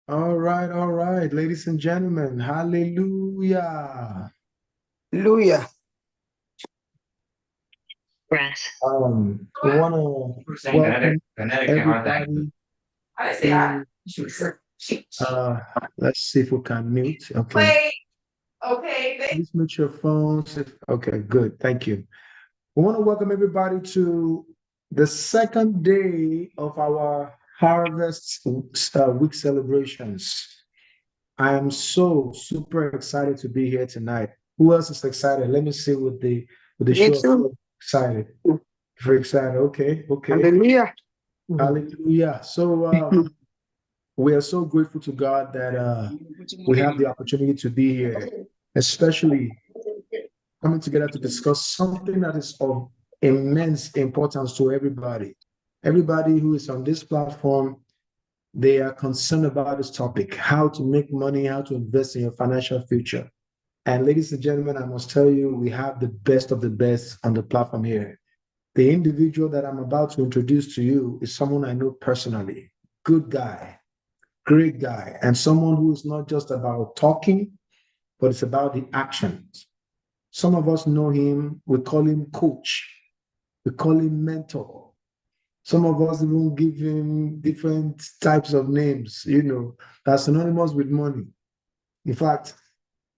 All right, ladies and gentlemen, hallelujah. Hallelujah. We want to welcome everybody to, let's see if we can mute. Okay. Okay. Please mute your phones. Okay, good. Thank you. We want to welcome everybody to the second day of our Harvest Week celebrations. I am so super excited to be here tonight. Who else is excited? Let me see with the Me show of too. hands. Excited. Very excited. Okay, okay. Hallelujah. Hallelujah. So we are so grateful to God that we have the opportunity to be here, especially coming together to discuss something that is of immense importance to everybody. Everybody who is on this platform, they are concerned about this topic, how to make money, how to invest in your financial future. And ladies and gentlemen, I must tell you, we have the best of the best on the platform here. The individual that I'm about to introduce to you is someone I know personally. Good guy, great guy, and someone who is not just about talking, but it's about the actions. Some of us know him, we call him coach, we call him mentor. Some of us even give him different types of names, that's synonymous with money. In fact,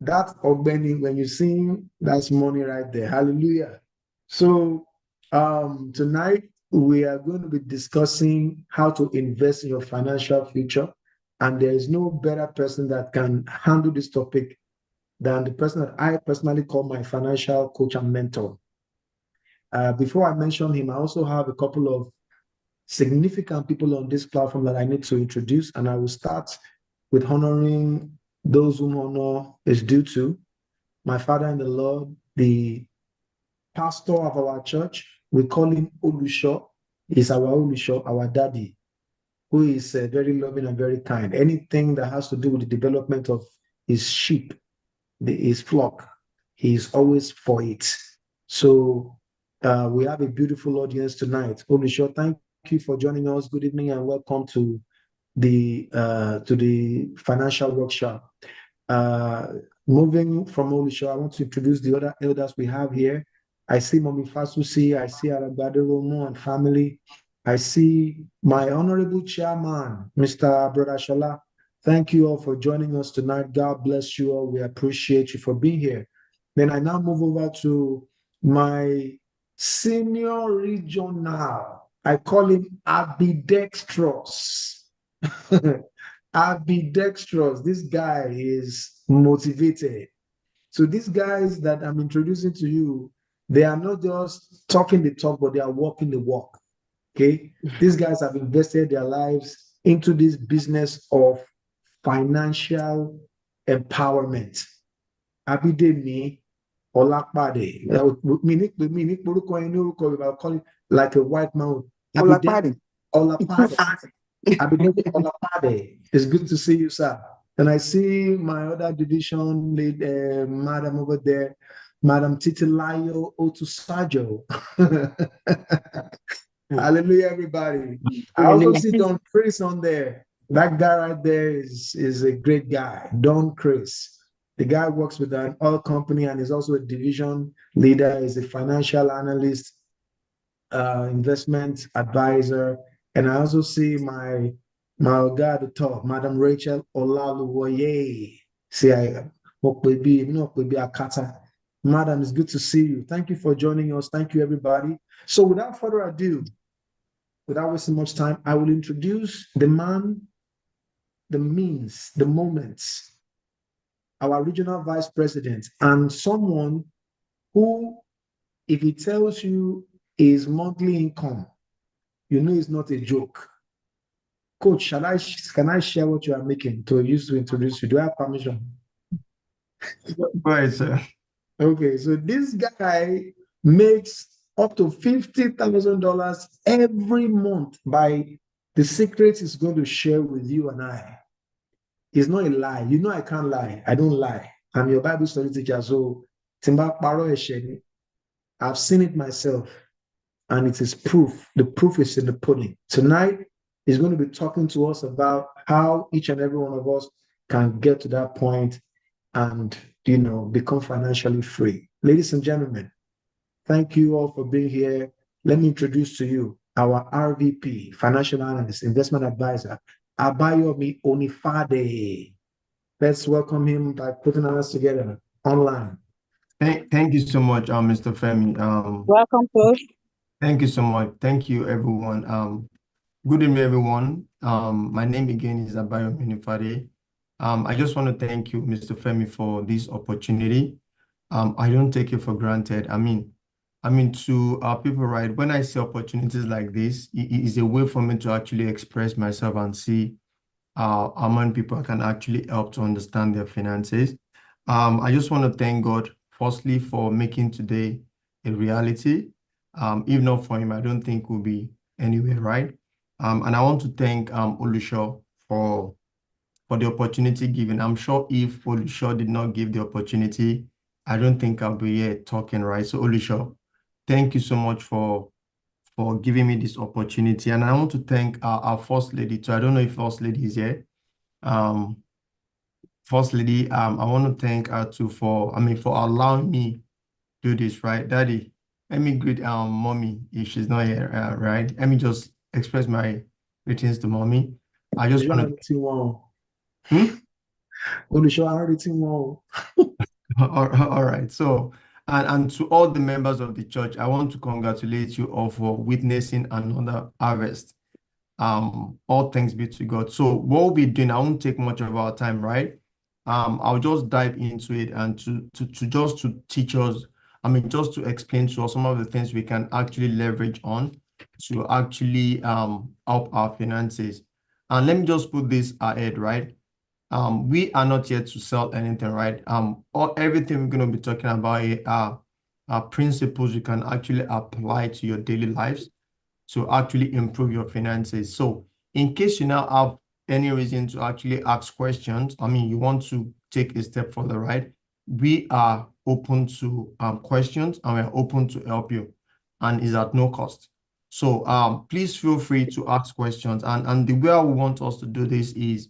that Ogbeni, when you see him, that's money right there. Hallelujah. So tonight we are going to be discussing how to invest in your financial future. And there is no better person that can handle this topic than the person that I personally call my financial coach and mentor. Before I mention him, I also have a couple of significant people on this platform that I need to introduce, and I will start with honoring those whom honor is due to. My father in the Lord, the pastor of our church, we call him Olusho. He's our Olusho, our daddy, who is very loving and very kind. Anything that has to do with the development of his sheep, his flock, he's always for it. So we have a beautiful audience tonight. Olusho, thank you for joining us. Good evening and welcome to the financial workshop. Uh, Moving from Olusho, I want to introduce the other elders we have here. I see Mommy Fasusi, I see Aragbade Romo and family. I see my honorable chairman, Mr. Brother Shola. Thank you all for joining us tonight. God bless you all. We appreciate you for being here. Then I now move over to my senior regional. I call him Abidextrous. Ambidextrous. This guy is motivated. So these guys that I'm introducing to you, they are not just talking the talk, but they are walking the walk. Okay. These guys have invested their lives into this business of financial empowerment. Abidemi Olapade. I'll call it like a white man. Abidemi Olapade. Abidemi Olapade. It's good to see you, sir. And I see my other division lead, madam over there, Madam Titilayo Otusajo. Hallelujah, everybody. I also see Don Chris on there. That guy right there is a great guy, Don Chris. The guy works with an oil company and is also a division leader, is a financial analyst, investment advisor. And I also see my guy at the top, Madam Rachel Olaluwoye. See, Akata. Madam, it's good to see you. Thank you for joining us. Thank you, everybody. So without further ado, without wasting much time, I will introduce the man, the means, the moments, our regional vice president, and someone who, if he tells you his monthly income, you know it's not a joke. Coach, can I share what you are making to use to introduce you? Do I have permission? Right, sir. Okay, so this guy makes up to $50,000 every month by the secret he's going to share with you and I. It's not a lie. You know I can't lie. I don't lie. I'm your Bible study teacher, so Timba paro ẹ̀ṣẹ̀, I've seen it myself, and it is proof. The proof is in the pudding. Tonight is going to be talking to us about how each and every one of us can get to that point and become financially free. Ladies and gentlemen, thank you all for being here. Let me introduce to you our RVP, financial analyst, investment advisor, Abayomi Onifade. Let's welcome him by putting us together online. Thank you so much, Mr. Femi. Welcome, coach. Thank you so much. Thank you, everyone. Good evening, everyone. My name again is Abayomi Onifade. I just want to thank you, Mr. Femi, for this opportunity. I don't take it for granted. I mean, to our people, right? When I see opportunities like this, it is a way for me to actually express myself and see how many people I can actually help to understand their finances. I just want to thank God, firstly, for making today a reality. If not for him, I don't think we'll be anywhere, right? And I want to thank Olusho for the opportunity given. I'm sure if Olusho did not give the opportunity, I don't think I'll be here talking, right? So Olusho, thank you so much for giving me this opportunity. And I want to thank our First Lady too. I don't know if First Lady is here. First Lady, I want to thank her too for allowing me to do this, right? Daddy, let me greet mommy if she's not here, right? Let me just express my greetings to mommy. I just want to Hmm? all All right. So, and to all the members of the church, I want to congratulate you all for witnessing another harvest. All thanks be to God. So what we'll be doing, I won't take much of our time, right? I'll just dive into it and to teach us, just to explain to us some of the things we can actually leverage on to actually help our finances. And let me just put this ahead, right? We are not here to sell anything, right? Everything we're going to be talking about here are principles you can actually apply to your daily lives to actually improve your finances. So in case you now have any reason to actually ask questions, you want to take a step further, right? We are open to questions, and we're open to help you, and is at no cost. So please feel free to ask questions. And the way we want us to do this is,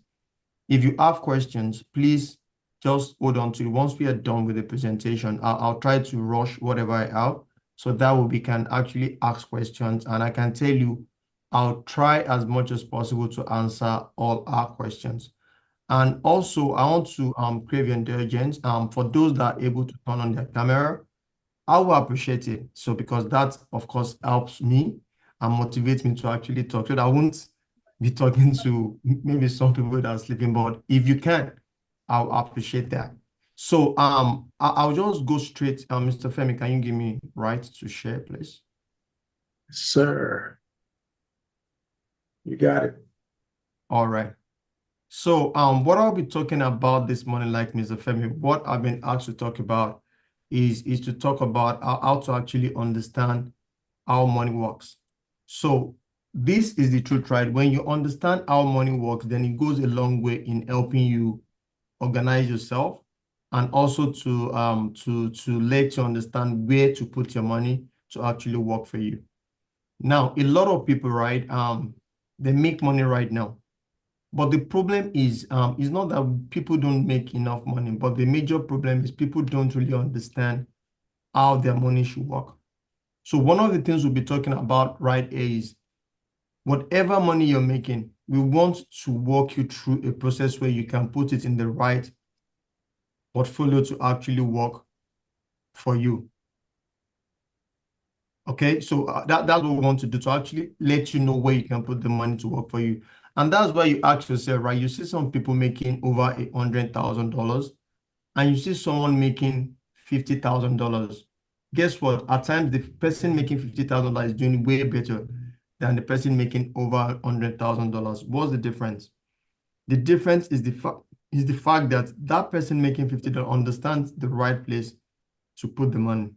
if you have questions, please just hold on to it. Once we are done with the presentation, I'll try to rush whatever I have, so that way we can actually ask questions. And I can tell you, I'll try as much as possible to answer all our questions. And also, I want to crave your indulgence. For those that are able to turn on their camera, I will appreciate it. So because that, of course, helps me and motivates me to actually talk. So that I won't be talking to maybe some people that are sleeping, but if you can, I'll appreciate that. So I'll just go straight. Mr. Femi, can you give me right to share, please? Sir, you got it. All right. So what I'll be talking about this morning, like Mr. Femi, what I've been asked to talk about is to talk about how to actually understand how money works. So this is the truth, right? When you understand how money works, then it goes a long way in helping you organize yourself, and also to let you understand where to put your money to actually work for you. Now, a lot of people, right, they make money right now. But the problem is not that people don't make enough money, but the major problem is people don't really understand how their money should work. So one of the things we'll be talking about right here is, whatever money you're making, we want to walk you through a process where you can put it in the right portfolio to actually work for you. Okay, so that's what we want to do, to actually let you know where you can put the money to work for you. And that's why you ask yourself, right? You see some people making over $100,000, and you see someone making $50,000. Guess what? At times, the person making $50,000 is doing way better than the person making over $100,000. What's the difference? The difference is the fact that that person making $50 understands the right place to put the money.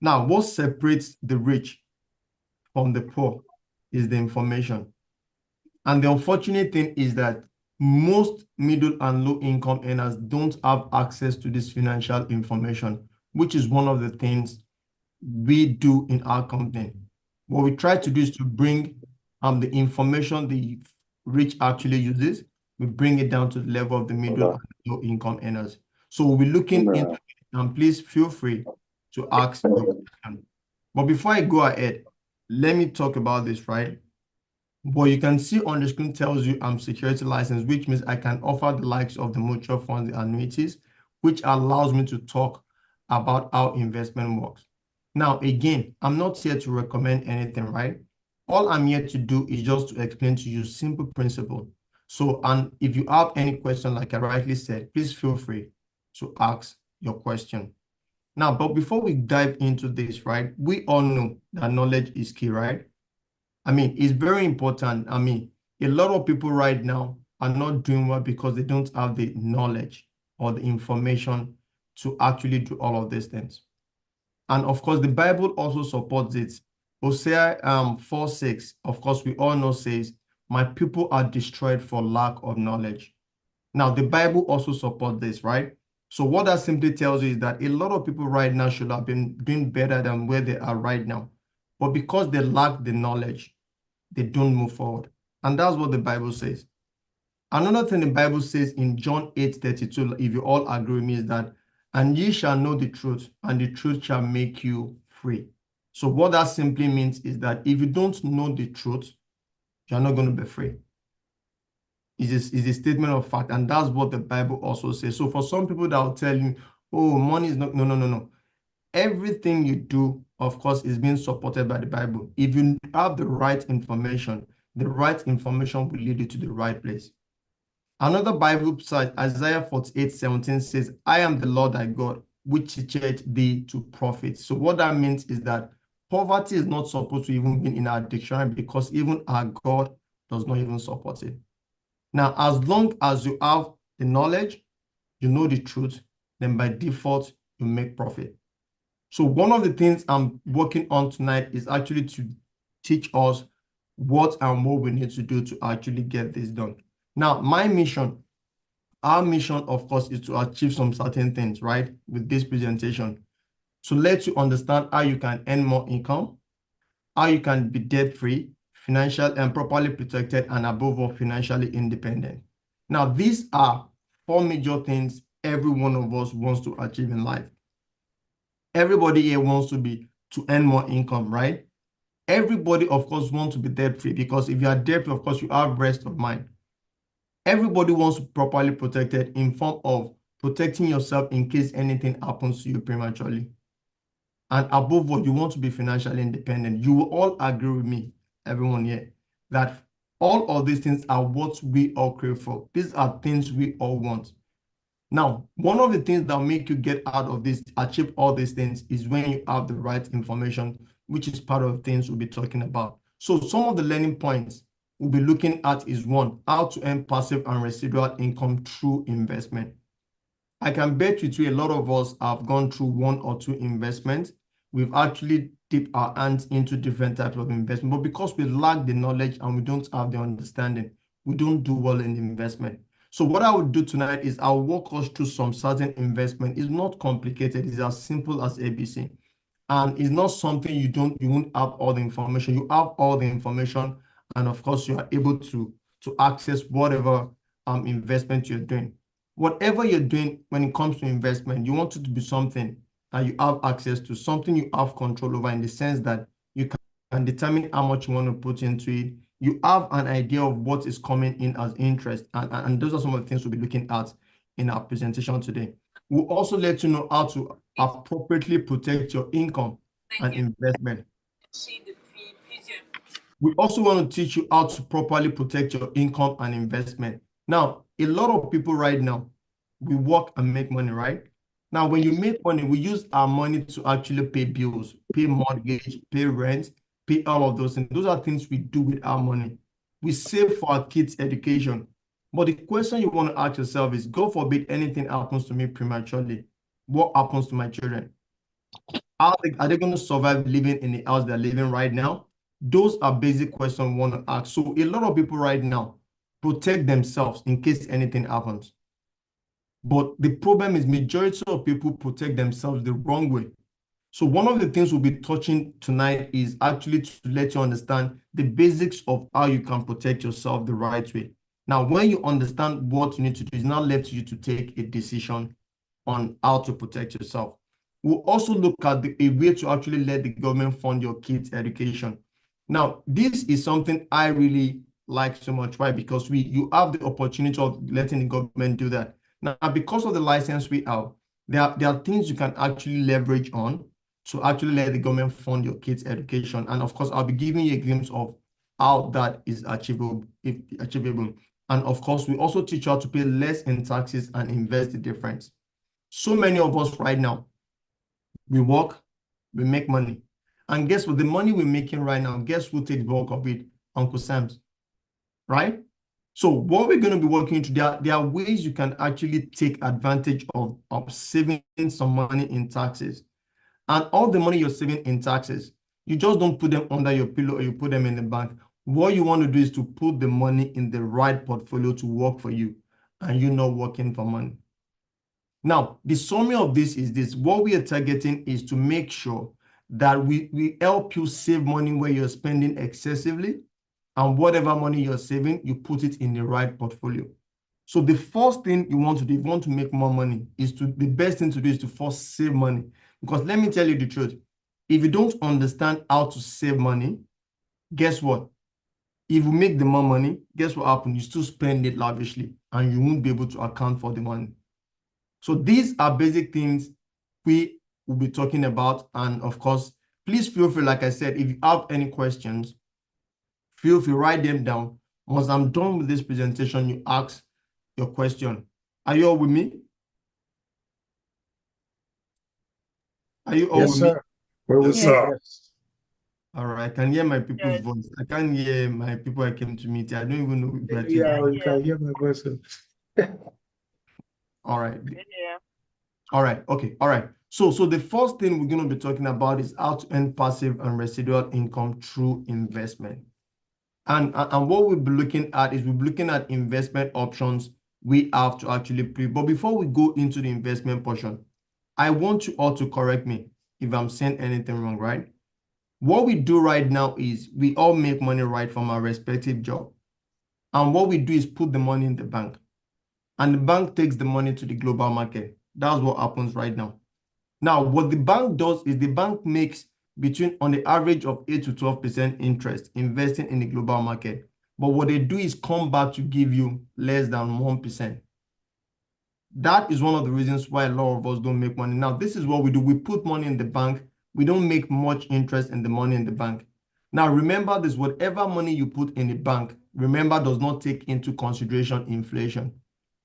Now, what separates the rich from the poor is the information. And the unfortunate thing is that most middle and low income earners don't have access to this financial information, which is one of the things we do in our company. What we try to do is to bring the information the rich actually uses, we bring it down to the level of the middle and low income earners. So we'll be looking into it, and please feel free to ask your question. But before I go ahead, let me talk about this, right? What you can see on the screen tells you I'm security licensed, which means I can offer the likes of the mutual funds, the annuities, which allows me to talk about how investment works. Now, again, I'm not here to recommend anything, right? All I'm here to do is just to explain to you simple principle. So, and if you have any question, like I rightly said, please feel free to ask your question. Now, but before we dive into this, right, we all know that knowledge is key, right? I mean, it's very important. I mean, a lot of people right now are not doing well because they don't have the knowledge or the information to actually do all of these things. And of course, the Bible also supports it. Hosea 4:6, of course, we all know says, my people are destroyed for lack of knowledge. Now, the Bible also supports this, right? So what that simply tells you is that a lot of people right now should have been doing better than where they are right now. But because they lack the knowledge, they don't move forward. And that's what the Bible says. Another thing the Bible says in John 8:32, if you all agree with me, is that, and ye shall know the truth, and the truth shall make you free. So what that simply means is that if you don't know the truth, you're not going to be free. It's a statement of fact, and that's what the Bible also says. So for some people that will tell you, oh, money is not, no. Everything you do, of course, is being supported by the Bible. If you have the right information will lead you to the right place. Another Bible site, Isaiah 48:17 says, I am the Lord thy God, which teacheth thee to profit. So what that means is that poverty is not supposed to even be in our dictionary because even our God does not even support it. Now, as long as you have the knowledge, you know the truth, then by default, you make profit. So one of the things I'm working on tonight is actually to teach us what and what we need to do to actually get this done. Now, our mission, of course, is to achieve some certain things, right, with this presentation. So let you understand how you can earn more income, how you can be debt-free, financial and properly protected, and above all, financially independent. Now, these are 4 major things every one of us wants to achieve in life. Everybody here wants to earn more income, right? Everybody, of course, wants to be debt-free because if you are debt-free, of course, you have rest of mind. Everybody wants to be properly protected in form of protecting yourself in case anything happens to you prematurely. And above all, you want to be financially independent. You will all agree with me, everyone here, that all of these things are what we all crave for. These are things we all want. Now, one of the things that will make you get out of this, achieve all these things, is when you have the right information, which is part of the things we'll be talking about. So some of the learning points we'll be looking at is 1, how to earn passive and residual income through investment. I can bet you too, a lot of us have gone through 1 or 2 investments. We've actually dipped our hands into different types of investment, but because we lack the knowledge and we don't have the understanding, we don't do well in investment. So what I will do tonight is I'll walk us through some certain investment. It's not complicated. It's as simple as ABC. And it's not something you won't have all the information. You have all the information, and of course you are able to access whatever investment you're doing. Whatever you're doing when it comes to investment, you want it to be something that you have access to, something you have control over in the sense that you can determine how much you want to put into it. You have an idea of what is coming in as interest. And those are some of the things we'll be looking at in our presentation today. We'll also let you know how to appropriately protect your income and investment. We also want to teach you how to properly protect your income and investment. Now, a lot of people right now, we work and make money, right? Now, when you make money, we use our money to actually pay bills, pay mortgage, pay rent, pay all of those things. Those are things we do with our money. We save for our kids' education. But the question you want to ask yourself is, God forbid anything happens to me prematurely. What happens to my children? Are they going to survive living in the house they're living right now? Those are basic questions we want to ask. So a lot of people right now protect themselves in case anything happens. But the problem is majority of people protect themselves the wrong way. So one of the things we'll be touching tonight is actually to let you understand the basics of how you can protect yourself the right way. Now, when you understand what you need to do, it's now left to you to take a decision on how to protect yourself. We'll also look at a way to actually let the government fund your kids' education. Now, this is something I really like so much. Why? Because you have the opportunity of letting the government do that. Now, because of the license we have, there are things you can actually leverage on to actually let the government fund your kids' education. And of course, I'll be giving you a glimpse of how that is achievable. And of course, we also teach you how to pay less in taxes and invest the difference. So many of us right now, we work, we make money. And guess what? The money we're making right now, guess who takes bulk of it? Uncle Sam's, right? So what we're going to be working into, there are ways you can actually take advantage of saving some money in taxes. And all the money you're saving in taxes, you just don't put them under your pillow or you put them in the bank. What you want to do is to put the money in the right portfolio to work for you, and you're not working for money. Now, the summary of this is this. What we are targeting is to make sure that we help you save money where you're spending excessively, and whatever money you're saving, you put it in the right portfolio. So the first thing you want to do, if you want to make more money, the best thing to do is to first save money. Because let me tell you the truth, if you don't understand how to save money, guess what? If you make the more money, guess what happens? You still spend it lavishly and you won't be able to account for the money. So these are basic things we will be talking about. And of course, please feel free, like I said, if you have any questions, feel free, write them down. Once I'm done with this presentation, you ask your question. Are you all with me? Are you all Yes, with me? sir. We're with Yes, you. sir. Yes. All right, I can hear my people's Yes. voice. I can't hear my people I came to meet. I don't even know if they're Yeah, tuned. you can hear my voice. All right. Yeah. All right. Okay. All right. So the first thing we're going to be talking about is how to earn passive and residual income through investment. And what we'll be looking at is we'll be looking at investment options we have to actually play. But before we go into the investment portion, I want you all to correct me if I'm saying anything wrong, right? What we do right now is we all make money right from our respective job. And what we do is put the money in the bank. And the bank takes the money to the global market. That's what happens right now. Now, what the bank does is the bank makes between on the average of 8 to 12% interest investing in the global market. But what they do is come back to give you less than 1%. That is one of the reasons why a lot of us don't make money. Now, this is what we do. We put money in the bank. We don't make much interest in the money in the bank. Now, remember this, whatever money you put in the bank, remember, does not take into consideration inflation.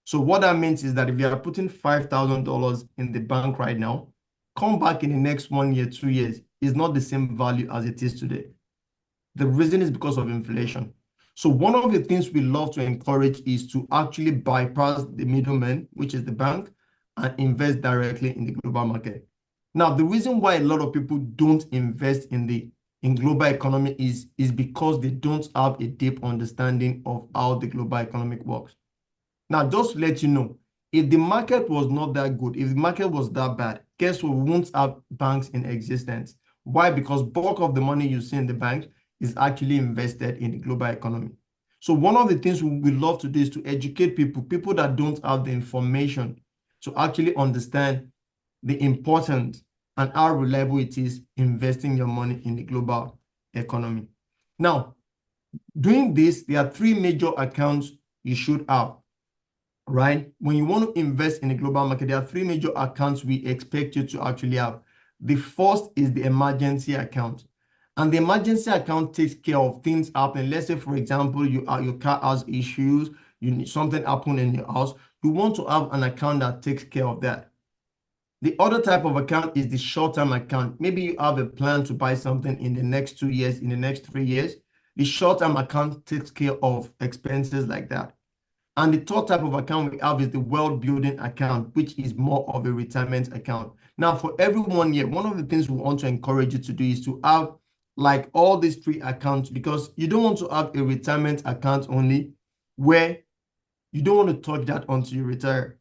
So what that means is that if you are putting $5,000 in the bank right now, come back in the next 1 year, 2 years, is not the same value as it is today. The reason is because of inflation. So one of the things we love to encourage is to actually bypass the middleman, which is the bank, and invest directly in the global market. Now, the reason why a lot of people don't invest in global economy is because they don't have a deep understanding of how the global economic works. Now, just to let you know, if the market was not that good, if the market was that bad, guess what? We won't have banks in existence. Why? Because bulk of the money you see in the bank is actually invested in the global economy. So one of the things we love to do is to educate people that don't have the information to actually understand the importance and how reliable it is investing your money in the global economy. Now, doing this, there are 3 major accounts you should have, right? When you want to invest in the global market, there are 3 major accounts we expect you to actually have. The first is the emergency account. And the emergency account takes care of things happening. Let's say, for example, your car has issues, you need something happen in your house. You want to have an account that takes care of that. The other type of account is the short-term account. Maybe you have a plan to buy something in the next 2 years, in the next 3 years. The short-term account takes care of expenses like that. And the third type of account we have is the wealth building account, which is more of a retirement account. Now, for every 1 year, one of the things we want to encourage you to do is to have like all these 3 accounts, because you don't want to have a retirement account only where you don't want to touch that until you retire.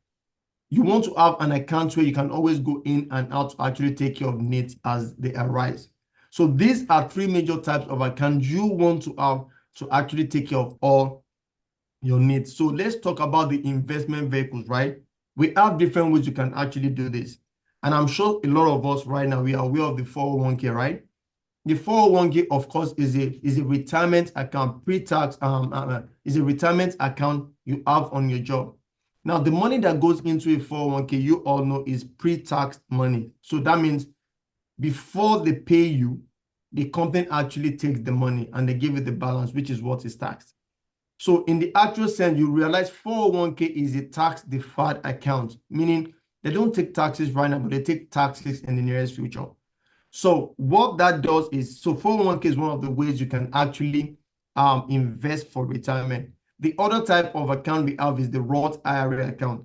You want to have an account where you can always go in and out to actually take care of needs as they arise. So these are three major types of accounts you want to have to actually take care of all your needs. So let's talk about the investment vehicles, right? We have different ways you can actually do this. And I'm sure a lot of us right now, we are aware of the 401k, right? The 401k, of course, is a retirement account, pre-tax, is a retirement account you have on your job. Now, the money that goes into a 401k, you all know, is pre-tax money. So that means before they pay you, the company actually takes the money and they give it the balance, which is what is taxed. So in the actual sense, you realize 401k is a tax-deferred account, meaning they don't take taxes right now, but they take taxes in the nearest future. So what that does is, so 401k is one of the ways you can actually invest for retirement. The other type of account we have is the Roth IRA account.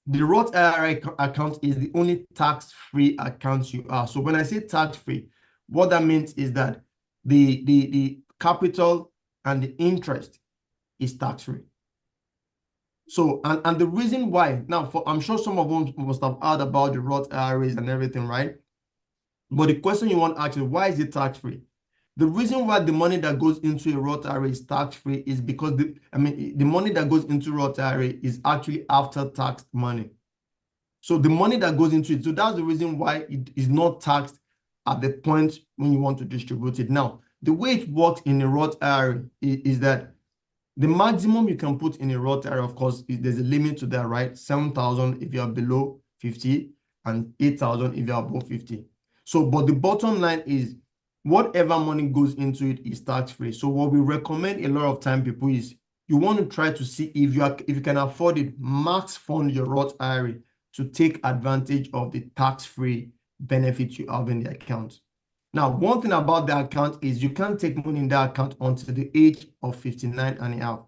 The Roth IRA account is the only tax-free account you have. So when I say tax-free, what that means is that the capital and the interest is tax-free. So, and the reason why, now, I'm sure some of them must have heard about the Roth IRAs and everything, right? But the question you want to ask is, why is it tax-free? The reason why the money that goes into a Roth IRA is tax-free is because the money that goes into Roth IRA is actually after-taxed money. So the money that goes into it, so that's the reason why it is not taxed at the point when you want to distribute it. Now, the way it works in a Roth IRA is that the maximum you can put in a Roth IRA, of course, there's a limit to that, right? 7,000 if you are below 50 and 8,000 if you are above 50. So, but the bottom line is whatever money goes into it is tax-free. So what we recommend a lot of time, people, is you want to try to see if you can afford it, max fund your Roth IRA to take advantage of the tax-free benefits you have in the account. Now, one thing about the account is you can't take money in that account until the age of 59 and a half.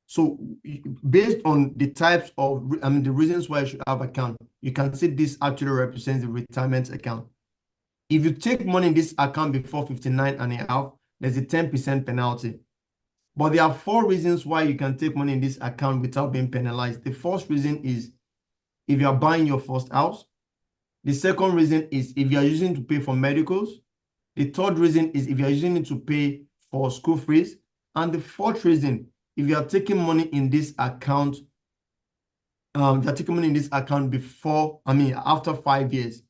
So based on the types of, the reasons why you should have account, you can see this actually represents the retirement account. If you take money in this account before 59 and a half, there's a 10% penalty. But there are 4 reasons why you can take money in this account without being penalized. The first reason is if you are buying your first house. The second reason is if you are using it to pay for medicals. The third reason is if you are using it to pay for school fees. And the fourth reason, if you are taking money in this account, after 5 years,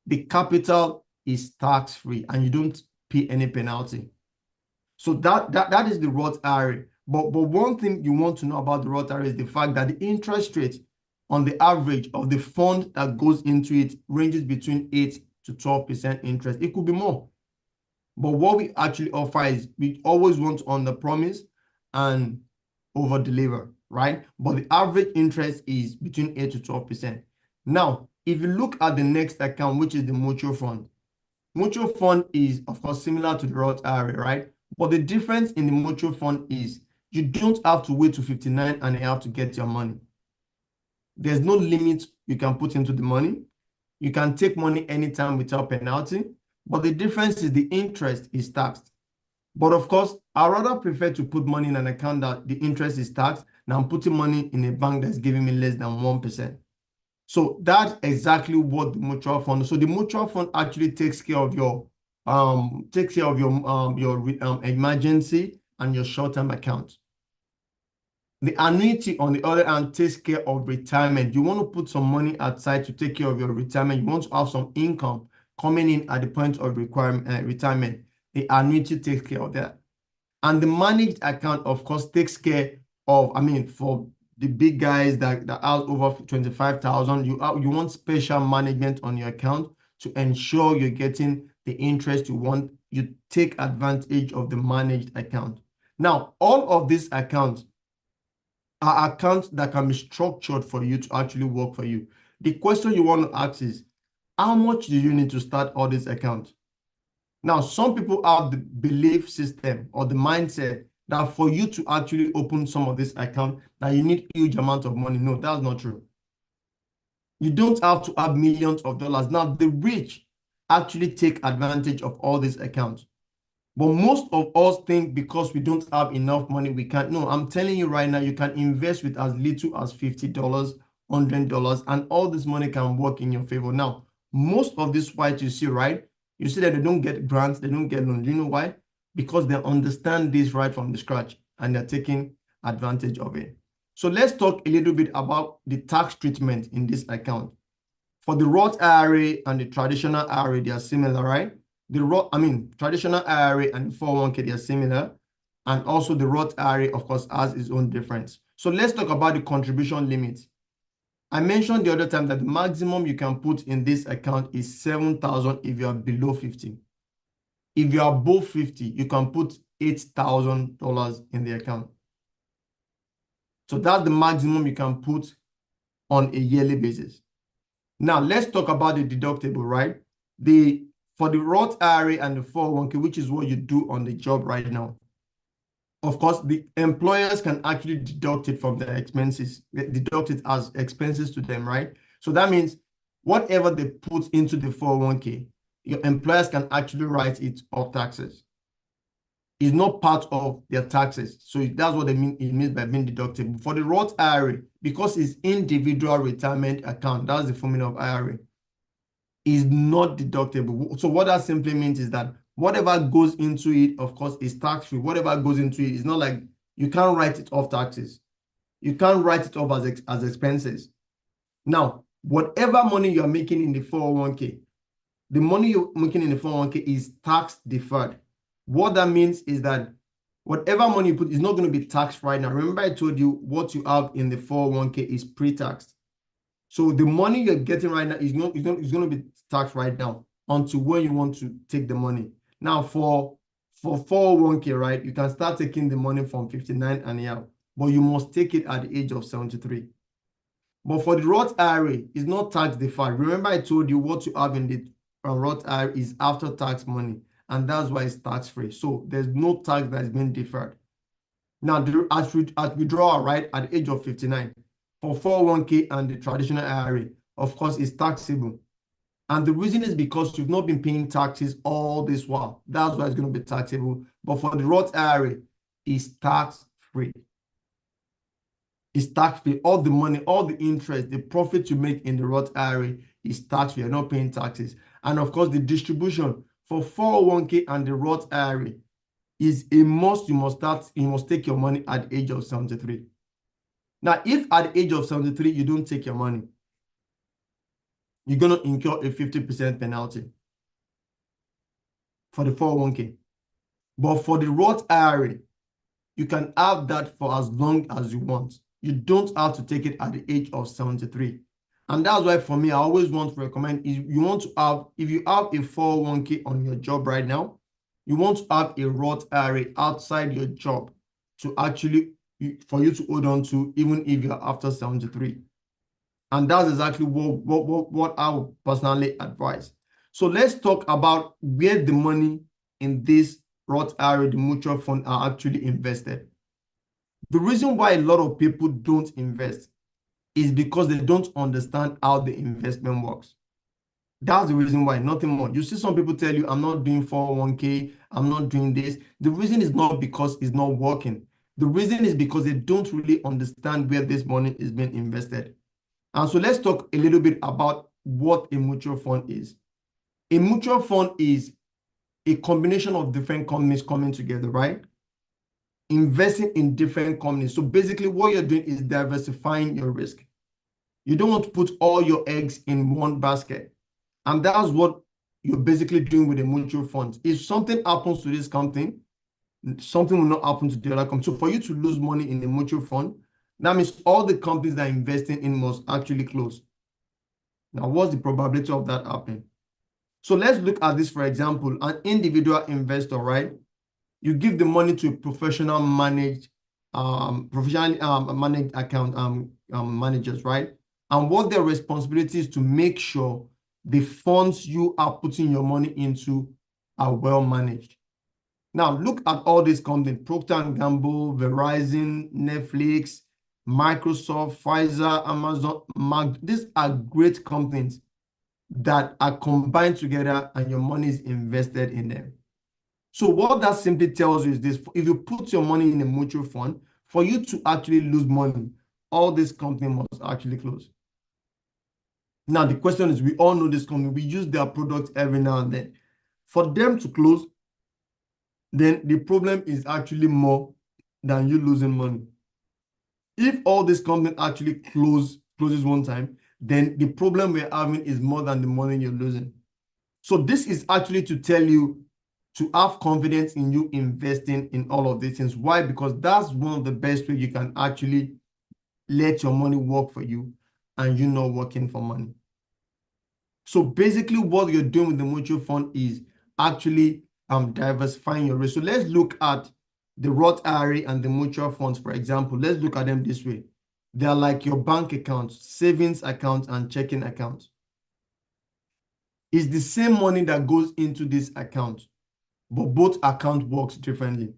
the capital is tax-free and you don't pay any penalty. So that is the Roth IRA. But one thing you want to know about the Roth IRA is the fact that the interest rate on the average of the fund that goes into it ranges between 8 to 12% interest. It could be more. But what we actually offer is we always want to underpromise and over-deliver, right? But the average interest is between 8 to 12%. Now, if you look at the next account, which is the mutual fund is, of course, similar to the Roth IRA, right? But the difference in the mutual fund is you don't have to wait to 59 and a half to get your money. There's no limit you can put into the money. You can take money anytime without penalty. But the difference is the interest is taxed. But of course, I rather prefer to put money in an account that the interest is taxed than putting money in a bank that's giving me less than 1%. So that's exactly what the mutual fund. So the mutual fund actually takes care of your emergency and your short-term account. The annuity, on the other hand, takes care of retirement. You want to put some money aside to take care of your retirement. You want to have some income coming in at the point of retirement. The annuity takes care of that. And the managed account, of course, takes care of, for the big guys that have over 25,000, you want special management on your account to ensure you're getting the interest you want. You take advantage of the managed account. Now, all of these accounts are accounts that can be structured for you to actually work for you. The question you want to ask is, how much do you need to start all these accounts? Now, some people have the belief system or the mindset that for you to actually open some of this account, that you need huge amount of money. No, that's not true. You don't have to have millions of dollars. Now, the rich actually take advantage of all these accounts. But most of us think because we don't have enough money, we can't. No, I'm telling you right now, you can invest with as little as $50 $100, and all this money can work in your favor. Now, most of this white you see, right? You see that they don't get grants, they don't get loans. You know why? Because they understand this right from the scratch and they're taking advantage of it. So let's talk a little bit about the tax treatment in this account. For the Roth IRA and the traditional IRA, they are similar, right? Traditional IRA and the 401k, they are similar. And also the Roth IRA, of course, has its own difference. So let's talk about the contribution limit. I mentioned the other time that the maximum you can put in this account is $7,000 if you are below 50. If you are above 50, you can put $8,000 in the account. So that's the maximum you can put on a yearly basis. Now, let's talk about the deductible, right? For the Roth IRA and the 401k, which is what you do on the job right now. Of course, the employers can actually deduct it from their expenses, deduct it as expenses to them, right? So that means whatever they put into the 401k, your employers can actually write it off taxes. It's not part of their taxes. So that's what it means by being deductible. For the Roth IRA, because it's individual retirement account, that's the formula of IRA, is not deductible. So what that simply means is that whatever goes into it, of course, is tax-free. Whatever goes into it is not like you can't write it off taxes. You can't write it off as expenses. Now, whatever money you're making in the 401k, the money you're making in the 401k is tax deferred. What that means is that whatever money you put is not going to be taxed right now. Remember, I told you what you have in the 401k is pre-taxed. So the money you're getting right now is going to be taxed right now until when you want to take the money. Now, for 401k, right, you can start taking the money from 59 and yeah, but you must take it at the age of 73. But for the Roth IRA, it's not tax deferred. Remember, I told you what you have in the Roth IRA is after tax money, and that's why it's tax-free. So there's no tax that is being deferred. Now, as withdrawal, right, at the age of 59, for 401k and the traditional IRA, of course, is taxable. And the reason is because you've not been paying taxes all this while. That's why it's going to be taxable. But for the Roth IRA, it's tax-free. It's tax-free. All the money, all the interest, the profit you make in the Roth IRA is tax-free. You're not paying taxes. And of course, the distribution for 401k and the Roth IRA is a must. You must take your money at the age of 73. Now, if at the age of 73, you don't take your money, you're going to incur a 50% penalty for the 401k. But for the Roth IRA, you can have that for as long as you want. You don't have to take it at the age of 73. And that's why for me, I always want to recommend if you have a 401k on your job right now, you want to have a Roth IRA outside your job to actually, for you to hold on to, even if you're after 73. And that's exactly what I would personally advise. So let's talk about where the money in this Roth IRA, the mutual fund, are actually invested. The reason why a lot of people don't invest is because they don't understand how the investment works. That's the reason why, nothing more. You see some people tell you, I'm not doing 401k, I'm not doing this. The reason is not because it's not working. The reason is because they don't really understand where this money is being invested. And so let's talk a little bit about what a mutual fund is. A mutual fund is a combination of different companies coming together, right? Investing in different companies. So basically what you're doing is diversifying your risk. You don't want to put all your eggs in one basket. And that's what you're basically doing with a mutual fund. If something happens to this company, something will not happen to the other company. So for you to lose money in a mutual fund, that means all the companies that are investing in must actually close. Now, what's the probability of that happening? So let's look at this, for example, an individual investor, right? You give the money to a professional managed account managers, right? And what their responsibility is to make sure the funds you are putting your money into are well managed. Now, look at all these companies: Procter & Gamble, Verizon, Netflix, Microsoft, Pfizer, Amazon, these are great companies that are combined together and your money is invested in them. So what that simply tells you is this: if you put your money in a mutual fund, for you to actually lose money, all these companies must actually close. Now, the question is, we all know this company. We use their product every now and then. For them to close, then the problem is actually more than you losing money. If all this company actually closes one time, then the problem we're having is more than the money you're losing. So this is actually to tell you to have confidence in you investing in all of these things. Why? Because that's one of the best ways you can actually let your money work for you and you're not working for money. So basically what you're doing with the mutual fund is actually diversifying your risk. So let's look at the Roth IRA and the mutual funds, for example. Let's look at them this way. They are like your bank accounts, savings accounts, and checking accounts. It's the same money that goes into this account, but both accounts works differently.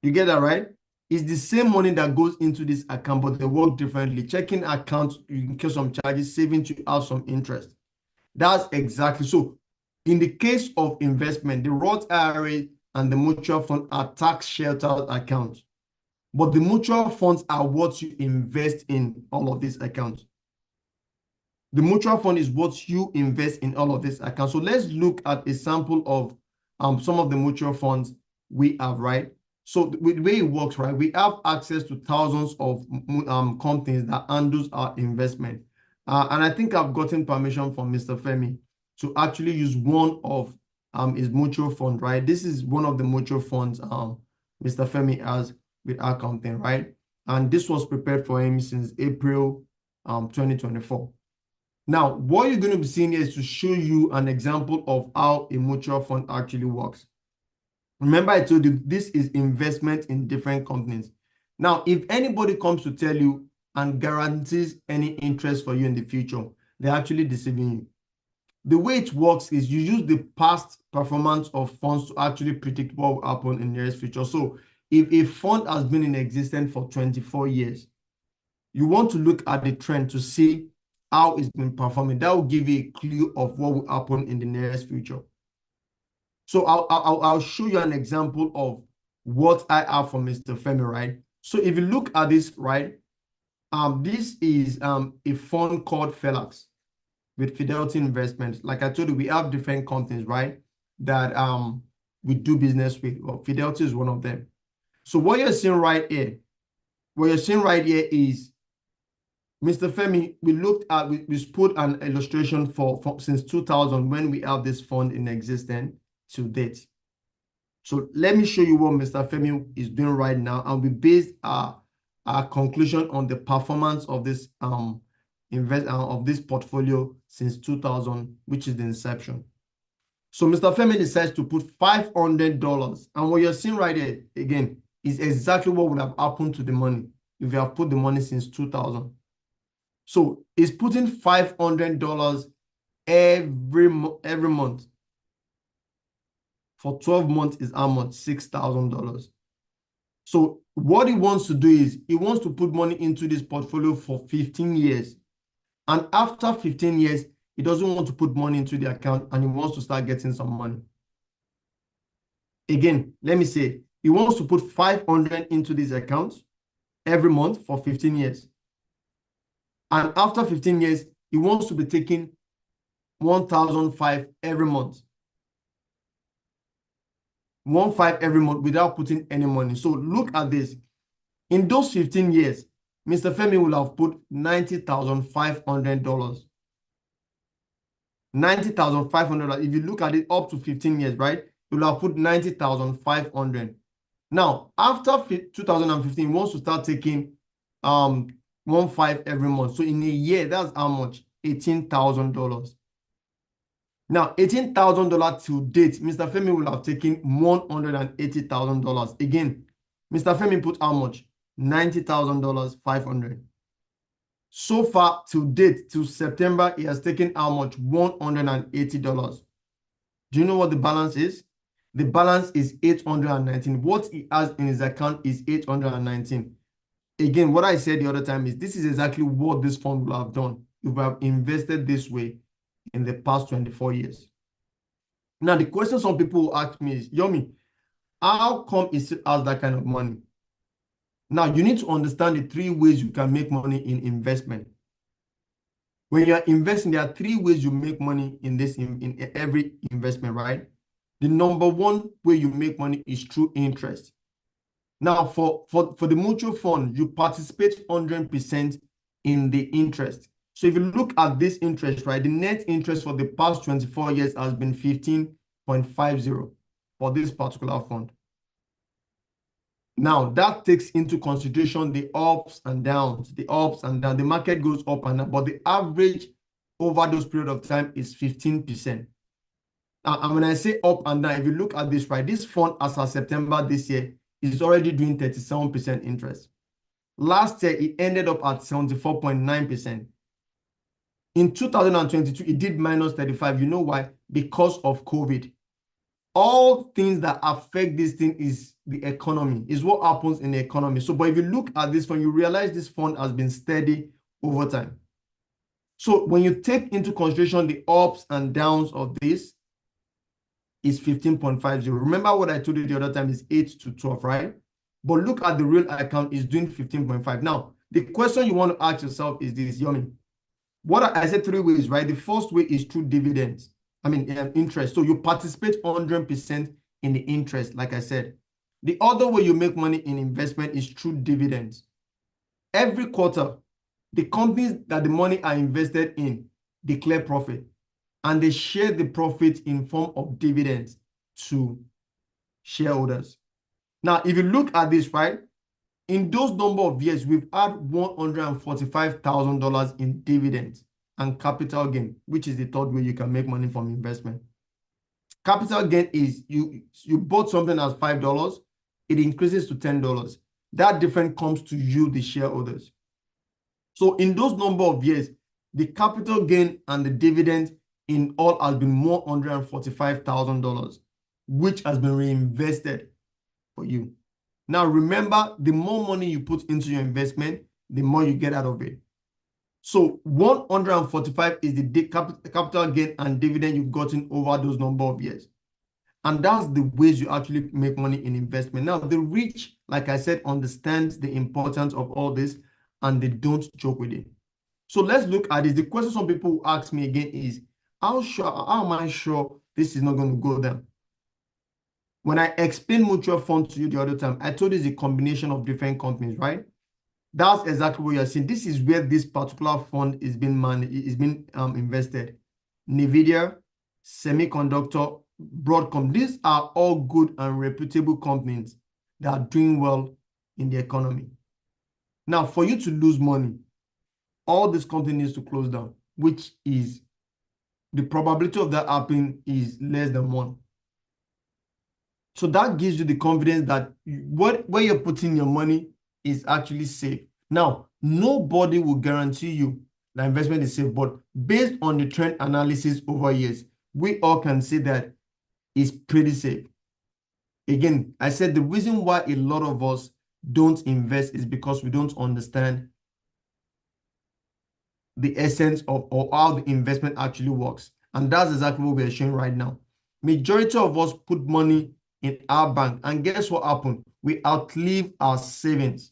You get that, right? It's the same money that goes into this account, but they work differently. Checking accounts, you can get some charges, savings, you have some interest. That's exactly so. In the case of investment, the Roth IRA and the mutual fund are tax sheltered accounts, but the mutual funds are what you invest in all of these accounts. The mutual fund is what you invest in all of these accounts. So let's look at a sample of some of the mutual funds we have, right? So the way it works, right, we have access to thousands of companies that handles our investment. And I think I've gotten permission from Mr. Femi to actually use one of his mutual fund, right? This is one of the mutual funds Mr. Femi has with our company, right? And this was prepared for him since April 2024. Now, what you're going to be seeing here is to show you an example of how a mutual fund actually works. Remember, I told you this is investment in different companies. Now, if anybody comes to tell you and guarantees any interest for you in the future, they're actually deceiving you. The way it works is you use the past performance of funds to actually predict what will happen in the nearest future. So if a fund has been in existence for 24 years, you want to look at the trend to see how it's been performing. That will give you a clue of what will happen in the nearest future. So I'll show you an example of what I have for Mr. Femi, right? So if you look at this, right, this is a fund called Felax with Fidelity Investments. Like I told you, we have different companies, right, that we do business with. Well, Fidelity is one of them. So what you're seeing right here, is Mr. Femi, we put an illustration for since 2000 when we have this fund in existence to date. So let me show you what Mr. Femi is doing right now, and we based our conclusion on the performance of this of this portfolio since 2000, which is the inception. So Mr. Femi decides to put $500, and what you're seeing right here again is exactly what would have happened to the money if you have put the money since 2000. So he's putting $500 every month. For 12 months is how much? $6,000. So what he wants to do is he wants to put money into this portfolio for 15 years. And after 15 years, he doesn't want to put money into the account and he wants to start getting some money. Again, let me say, he wants to put $500 into this account every month for 15 years. And after 15 years, he wants to be taking $1,500 every month. $1,500 every month without putting any money. So look at this. In those 15 years, Mr. Femi will have put $90,500. $90,500. If you look at it up to 15 years, right? You will have put $90,500. Now, after 2015, he wants to start taking $1,500 every month. So in a year, that's how much? $18,000. Now, $18,000 to date, Mr. Femi will have taken $180,000. Again, Mr. Femi put how much? $90,000, $500. So far, to date, till September, he has taken how much? $180. Do you know what the balance is? The balance is $819. What he has in his account is $819. Again, what I said the other time is this is exactly what this fund will have done if we have invested this way in the past 24 years. Now, the question some people will ask me is, Yomi, how come he still has that kind of money? Now, you need to understand the three ways you can make money in investment. When you're investing, there are three ways you make money in this in every investment, right? The number one way you make money is through interest. Now, for the mutual fund, you participate 100% in the interest. So if you look at this interest, right, the net interest for the past 24 years has been 15.50 for this particular fund. Now, that takes into consideration the ups and downs, the ups and downs. The market goes up and down, but the average over those period of time is 15%. And when I say up and down, if you look at this, right, this fund as of September this year is already doing 37% interest. Last year, it ended up at 74.9%. In 2022, it did minus 35. You know why? Because of COVID. All things that affect this thing is the economy, is what happens in the economy. So, but if you look at this fund, you realize this fund has been steady over time. So when you take into consideration the ups and downs of this, is 15.50. Remember what I told you the other time is 8 to 12, right? But look at the real account is doing 15.5. Now, the question you want to ask yourself is this, Yomi. What I said three ways, right? The first way is through dividends. Interest. So you participate 100% in the interest, like I said. The other way you make money in investment is through dividends. Every quarter, the companies that the money are invested in declare profit, and they share the profit in form of dividends to shareholders. Now, if you look at this, right, in those number of years, we've had $145,000 in dividends and capital gain, which is the third way you can make money from investment. Capital gain is you bought something as $5, it increases to $10. That difference comes to you, the shareholders. So in those number of years, the capital gain and the dividend in all has been $145,000, which has been reinvested for you. Now, remember, the more money you put into your investment, the more you get out of it. So 145 is the capital gain and dividend you've gotten over those number of years. And that's the ways you actually make money in investment. Now, the rich, like I said, understand the importance of all this and they don't joke with it. So let's look at this. The question some people ask me again is, how am I sure this is not going to go down? When I explained mutual funds to you the other time, I told you it's a combination of different companies, right? That's exactly what you're seeing. This is where this particular fund is being invested. NVIDIA, Semiconductor, Broadcom. These are all good and reputable companies that are doing well in the economy. Now, for you to lose money, all these companies needs to close down, which is the probability of that happening is less than 1. So that gives you the confidence that where you're putting your money is actually safe. Now, nobody will guarantee you the investment is safe, but based on the trend analysis over years, we all can say that it's pretty safe. Again, I said the reason why a lot of us don't invest is because we don't understand the essence of or how the investment actually works. And that's exactly what we're showing right now. Majority of us put money in our bank, and guess what happened? We outlive our savings.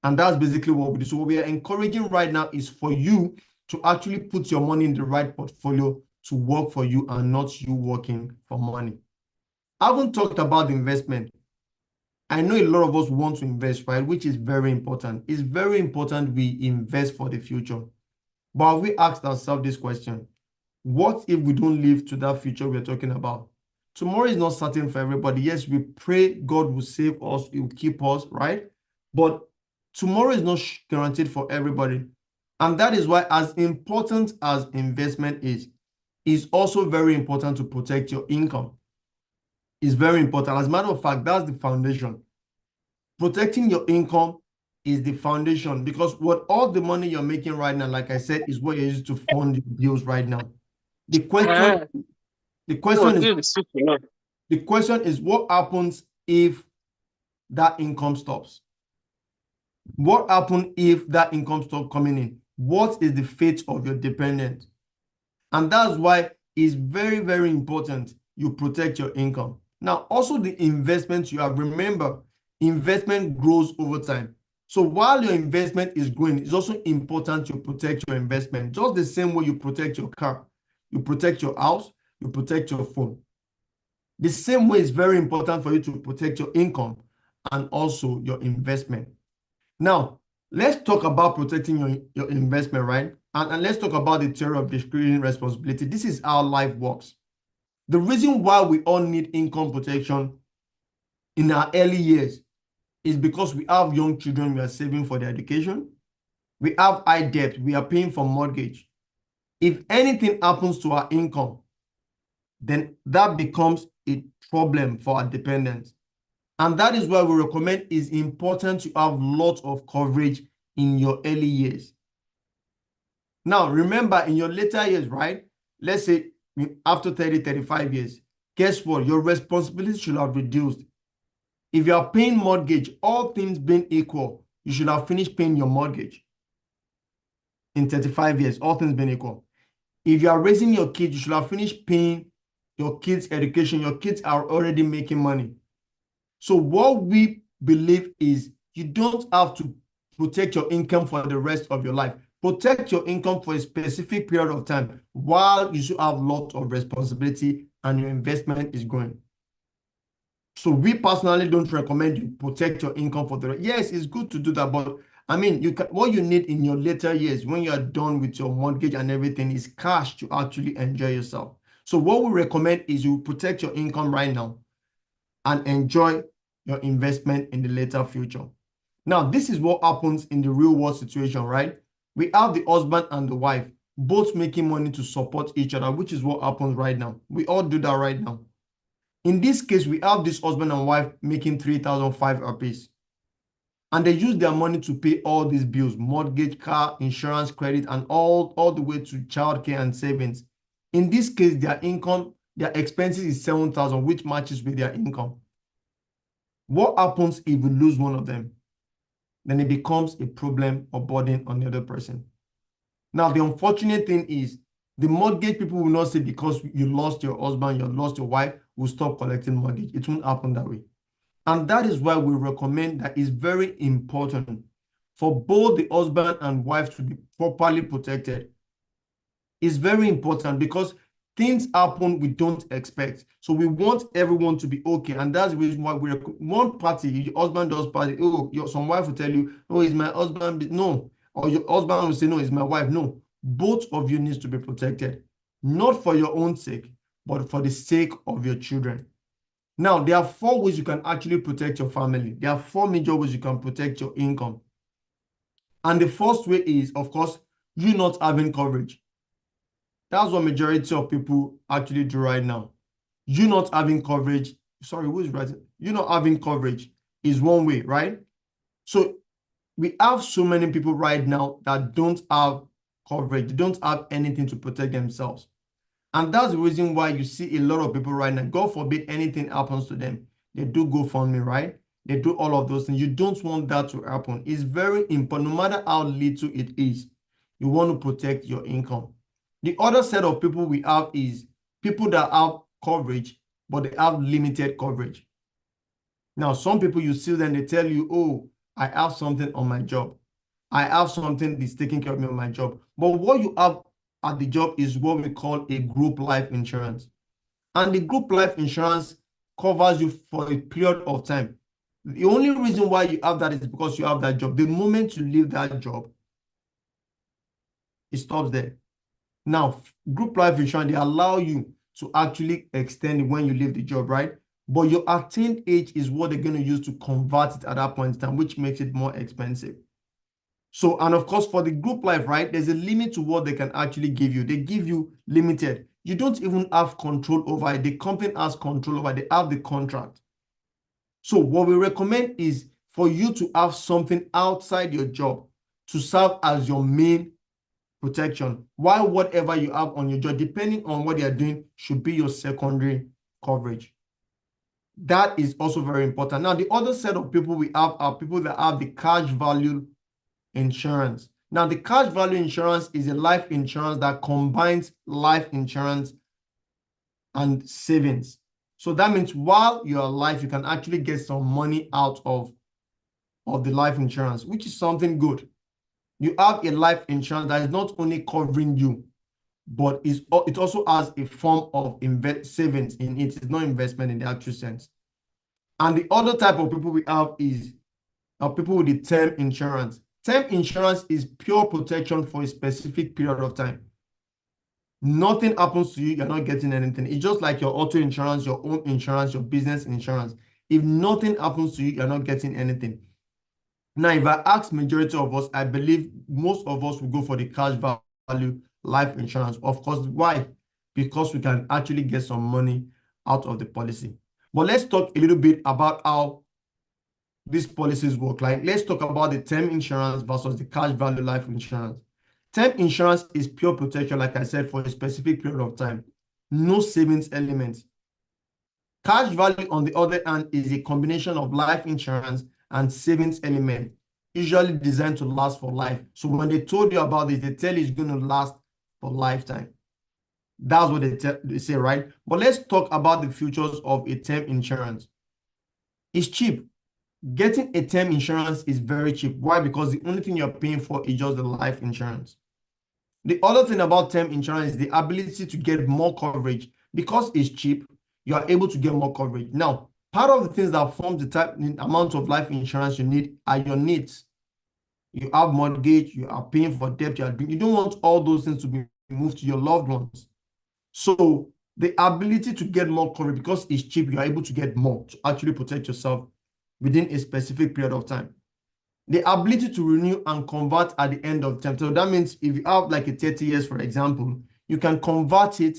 And that's basically what we do. So what we are encouraging right now is for you to actually put your money in the right portfolio to work for you and not you working for money. I haven't talked about the investment. I know a lot of us want to invest, right? Which is very important. It's very important we invest for the future. But we asked ourselves this question. What if we don't live to that future we're talking about? Tomorrow is not certain for everybody. Yes, we pray God will save us, He will keep us, right? But tomorrow is not guaranteed for everybody. And that is why, as important as investment is also very important to protect your income. It's very important. As a matter of fact, that's the foundation. Protecting your income is the foundation, because what all the money you're making right now, like I said, is what you're using to fund your bills right now. The question is what happens if that income stops? What happens if that income stops coming in? What is the fate of your dependent? And that's why it's very, very important you protect your income. Now, also the investments you have. Remember, investment grows over time. So while your investment is growing, it's also important to protect your investment. Just the same way you protect your car, you protect your house, you protect your phone. The same way is very important for you to protect your income and also your investment. Now, let's talk about protecting your investment, right? And let's talk about the theory of distributing responsibility. This is how life works. The reason why we all need income protection in our early years is because we have young children we are saving for their education. We have high debt. We are paying for mortgage. If anything happens to our income, then that becomes a problem for our dependents. And that is why we recommend it's important to have lots of coverage in your early years. Now, remember, in your later years, right? Let's say after 30, 35 years, guess what? Your responsibility should have reduced. If you are paying mortgage, all things being equal, you should have finished paying your mortgage in 35 years, all things being equal. If you are raising your kids, you should have finished paying your kids' education. Your kids are already making money. So what we believe is you don't have to protect your income for the rest of your life. Protect your income for a specific period of time while you should have lots of responsibility and your investment is growing. So we personally don't recommend you protect your income for the rest. Yes, it's good to do that, but I mean, what you need in your later years when you are done with your mortgage and everything is cash to actually enjoy yourself. So what we recommend is you protect your income right now and enjoy your investment in the later future. Now, this is what happens in the real world situation, right? We have the husband and the wife both making money to support each other, which is what happens right now. We all do that right now. In this case, we have this husband and wife making $3,500 apiece. And they use their money to pay all these bills, mortgage, car, insurance, credit, and all the way to childcare and savings. In this case, their income, their expenses is $7,000, which matches with their income. What happens if we lose one of them? Then it becomes a problem or burden on the other person. Now, the unfortunate thing is the mortgage people will not say because you lost your husband, you lost your wife, will stop collecting mortgage. It won't happen that way. And that is why we recommend that it's very important for both the husband and wife to be properly protected. It's very important because things happen we don't expect. So we want everyone to be okay. And that's the reason why one party, your husband does party, some wife will tell you, oh, it's my husband. No. Or your husband will say, no, it's my wife. No. Both of you needs to be protected. Not for your own sake, but for the sake of your children. Now, there are 4 ways you can actually protect your family. There are 4 major ways you can protect your income. And the first way is, of course, you not having coverage. That's what majority of people actually do right now. You not having coverage. Sorry, who is writing? You not having coverage is one way, right? So we have so many people right now that don't have coverage. They don't have anything to protect themselves. And that's the reason why you see a lot of people right now, God forbid anything happens to them. They do GoFundMe, right? They do all of those things. You don't want that to happen. It's very important, no matter how little it is, you want to protect your income. The other set of people we have is people that have coverage, but they have limited coverage. Now, some people you see them, they tell you, oh, I have something on my job. I have something that's taking care of me on my job. But what you have at the job is what we call a group life insurance. And the group life insurance covers you for a period of time. The only reason why you have that is because you have that job. The moment you leave that job, it stops there. Now, group life insurance, they allow you to actually extend when you leave the job, right? But your attained age is what they're going to use to convert it at that point in time, which makes it more expensive. So, and of course, for the group life, right, there's a limit to what they can actually give you. They give you limited. You don't even have control over it. The company has control over it. They have the contract. So what we recommend is for you to have something outside your job to serve as your main protection, while whatever you have on your job, depending on what you're doing, should be your secondary coverage. That is also very important. Now, the other set of people we have are people that have the cash value insurance. Now, the cash value insurance is a life insurance that combines life insurance and savings. So that means while you're alive, you can actually get some money out of of the life insurance, which is something good. You have a life insurance that is not only covering you, but it also has a form of savings in it. It's not investment in the actual sense. And the other type of people we have is people with the term insurance. Term insurance is pure protection for a specific period of time. Nothing happens to you, you're not getting anything. It's just like your auto insurance, your home insurance, your business insurance. If nothing happens to you, you're not getting anything. Now, if I ask majority of us, I believe most of us will go for the cash value life insurance. Of course, why? Because we can actually get some money out of the policy. But let's talk a little bit about how these policies work. Like, let's talk about the term insurance versus the cash value life insurance. Term insurance is pure protection, like I said, for a specific period of time. No savings element. Cash value, on the other hand, is a combination of life insurance and savings element, usually designed to last for life. So when they told you about this, they tell you it's going to last for lifetime. That's what they say, right? But let's talk about the features of a term insurance. It's cheap. Getting a term insurance is very cheap. Why? Because the only thing you're paying for is just the life insurance. The other thing about term insurance is the ability to get more coverage. Because it's cheap, you are able to get more coverage. Now, part of the things that form the amount of life insurance you need are your needs. You have mortgage, you are paying for debt, you don't want all those things to be moved to your loved ones. So the ability to get more coverage, because it's cheap, you are able to get more to actually protect yourself within a specific period of time. The ability to renew and convert at the end of time. So that means if you have like a 30 years, for example, you can convert it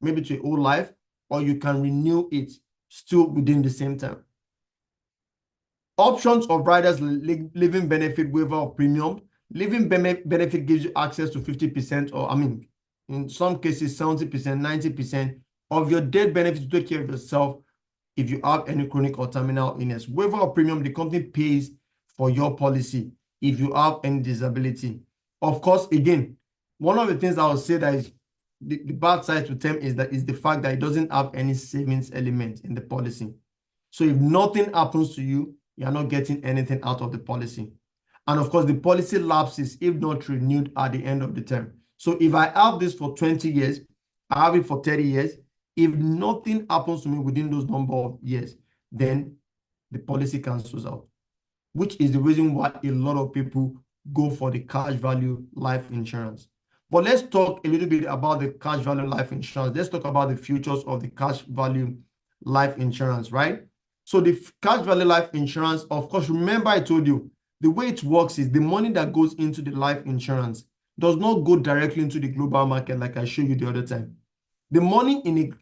maybe to a whole life, or you can renew it still within the same time. Options of riders: living benefit, waiver of premium. Living benefit gives you access to 50%, or in some cases 70%, 90% of your death benefit to take care of yourself if you have any chronic or terminal illness. Waiver of premium, the company pays for your policy if you have any disability. Of course, again, one of the things I would say that is the bad side to term is the fact that it doesn't have any savings element in the policy. So if nothing happens to you, you're not getting anything out of the policy. And of course, the policy lapses if not renewed at the end of the term. So if I have this for 20 years, I have it for 30 years, if nothing happens to me within those number of years, then the policy cancels out, which is the reason why a lot of people go for the cash value life insurance. But let's talk a little bit about the cash value life insurance. Let's talk about the features of the cash value life insurance, right? So the cash value life insurance, of course, remember I told you, the way it works is the money that goes into the life insurance does not go directly into the global market like I showed you the other time. The money in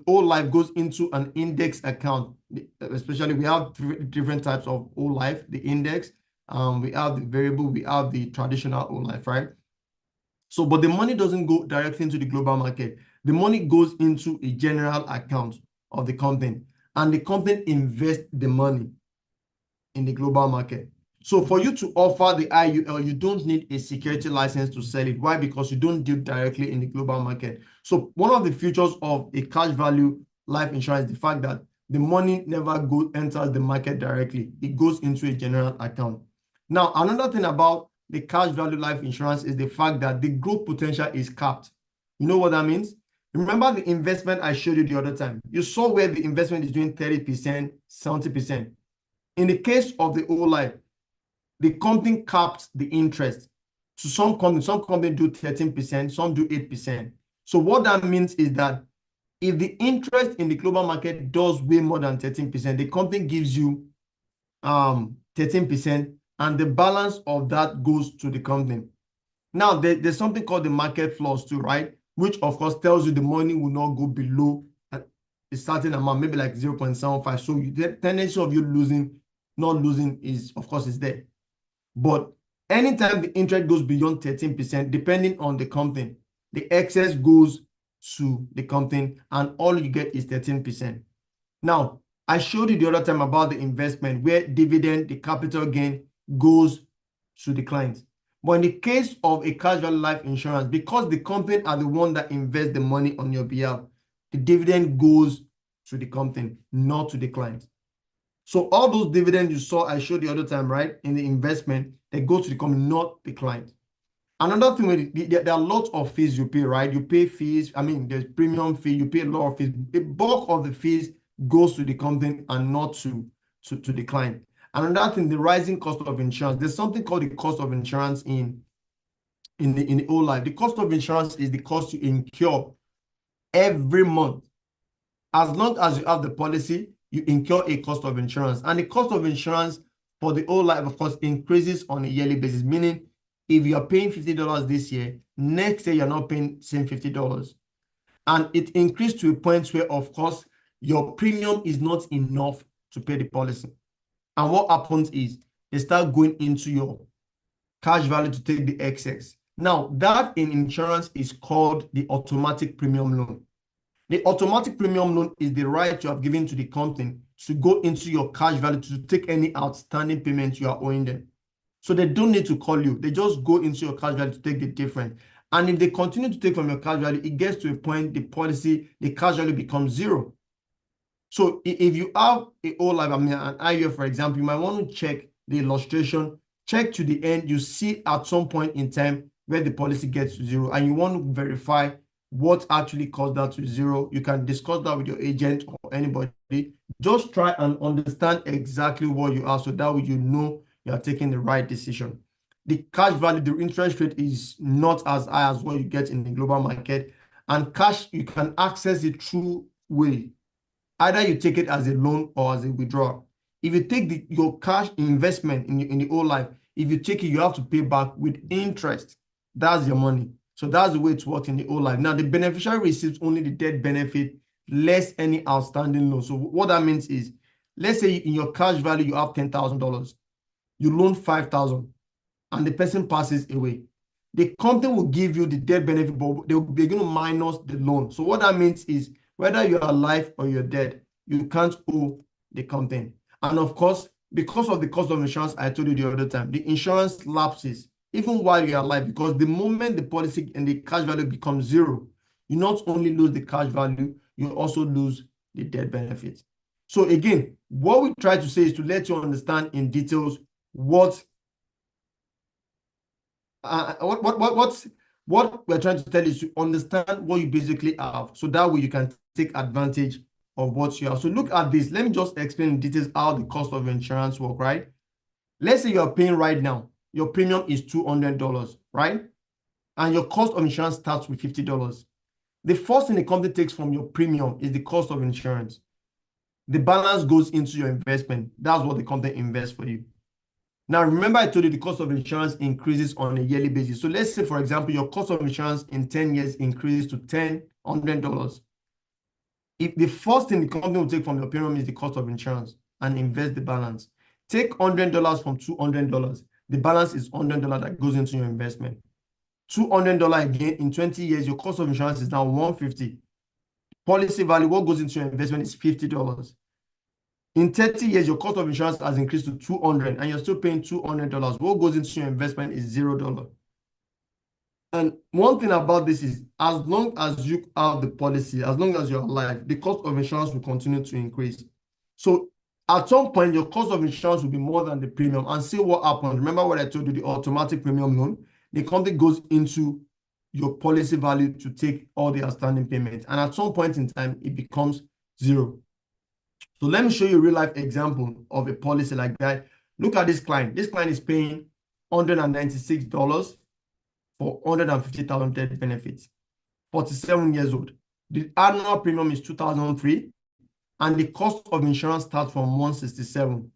whole life goes into an index account. Especially, we have different types of whole life: the index, we have the variable, we have the traditional whole life, right? So, but the money doesn't go directly into the global market. The money goes into a general account of the company, and the company invests the money in the global market. So for you to offer the IUL, you don't need a security license to sell it. Why? Because you don't deal directly in the global market. So one of the features of a cash value life insurance is the fact that the money never enters the market directly. It goes into a general account. Now, another thing about the cash value life insurance is the fact that the growth potential is capped. You know what that means? Remember the investment I showed you the other time. You saw where the investment is doing 30%, 70%. In the case of the whole life, the company capped the interest. So some companies do 13%, some do 8%. So what that means is that if the interest in the global market does way more than 13%, the company gives you 13%, and the balance of that goes to the company. Now, there's something called the market floors too, right? Which, of course, tells you the money will not go below a certain amount, maybe like 0.75. So the tendency of you not losing is, of course, is there. But anytime the interest goes beyond 13%, depending on the company, the excess goes to the company, and all you get is 13%. Now, I showed you the other time about the investment where dividend, the capital gain, goes to the client. But in the case of a cash value life insurance, because the company are the one that invest the money on your behalf, the dividend goes to the company, not to the client. So all those dividends you saw, I showed the other time, right, in the investment, they go to the company, not the client. Another thing, there are lots of fees you pay, right? You pay fees. I mean, there's premium fee. You pay a lot of fees. The bulk of the fees goes to the company and not to the client. Another thing, the rising cost of insurance. There's something called the cost of insurance in the whole life. The cost of insurance is the cost you incur every month. As long as you have the policy, you incur a cost of insurance. And the cost of insurance for the whole life, of course, increases on a yearly basis, meaning if you are paying $50 this year, next year you're not paying the same $50. And it increased to a point where, of course, your premium is not enough to pay the policy. And what happens is they start going into your cash value to take the excess. Now, that in insurance is called the automatic premium loan. The automatic premium loan is the right you have given to the company to go into your cash value to take any outstanding payments you are owing them. So they don't need to call you. They just go into your cash value to take the difference. And if they continue to take from your cash value, it gets to a point, the cash value becomes zero. So if you have a whole life, I mean, an IUF, for example, you might want to check the illustration, check to the end. You see at some point in time where the policy gets to zero, and you want to verify what actually caused that to zero. You can discuss that with your agent or anybody. Just try and understand exactly what you are, so that way you know you are taking the right decision. The cash value, the interest rate is not as high as what you get in the global market. And cash, you can access it through way. Either you take it as a loan or as a withdrawal. If you take your cash investment in the whole life, if you take it, you have to pay back with interest. That's your money. So that's the way it works in the whole life. Now, the beneficiary receives only the death benefit, less any outstanding loan. So what that means is, let's say in your cash value, you have $10,000. You loan $5,000 and the person passes away. The company will give you the death benefit, but they're going to minus the loan. So what that means is, whether you're alive or you're dead, you can't owe the company. And of course, because of the cost of insurance, I told you the other time, the insurance lapses even while you're alive, because the moment the policy and the cash value becomes zero, you not only lose the cash value, you also lose the death benefit. So again, what we try to say is to let you understand in details what we're trying to tell you is to understand what you basically have, so that way you can take advantage of what you have. So look at this. Let me just explain in details how the cost of insurance work, right? Let's say you're paying right now, your premium is $200, right? And your cost of insurance starts with $50. The first thing the company takes from your premium is the cost of insurance. The balance goes into your investment. That's what the company invests for you. Now, remember I told you the cost of insurance increases on a yearly basis. So let's say, for example, your cost of insurance in 10 years increases to $100. If the first thing the company will take from your premium is the cost of insurance and invest the balance. Take $100 from $200. The balance is $100 that goes into your investment. $200 again, in 20 years, your cost of insurance is now $150. Policy value, what goes into your investment is $50. In 30 years, your cost of insurance has increased to $200 and you're still paying $200. What goes into your investment is $0. And one thing about this is, as long as you have the policy, as long as you're alive, the cost of insurance will continue to increase. So at some point, your cost of insurance will be more than the premium. And see what happens. Remember what I told you, the automatic premium loan? The company goes into your policy value to take all the outstanding payments. And at some point in time, it becomes zero. So let me show you a real life example of a policy like that. Look at this client. This client is paying $196 for $150,000 death benefits, 47 years old. The annual premium is $2,003, and the cost of insurance starts from $167.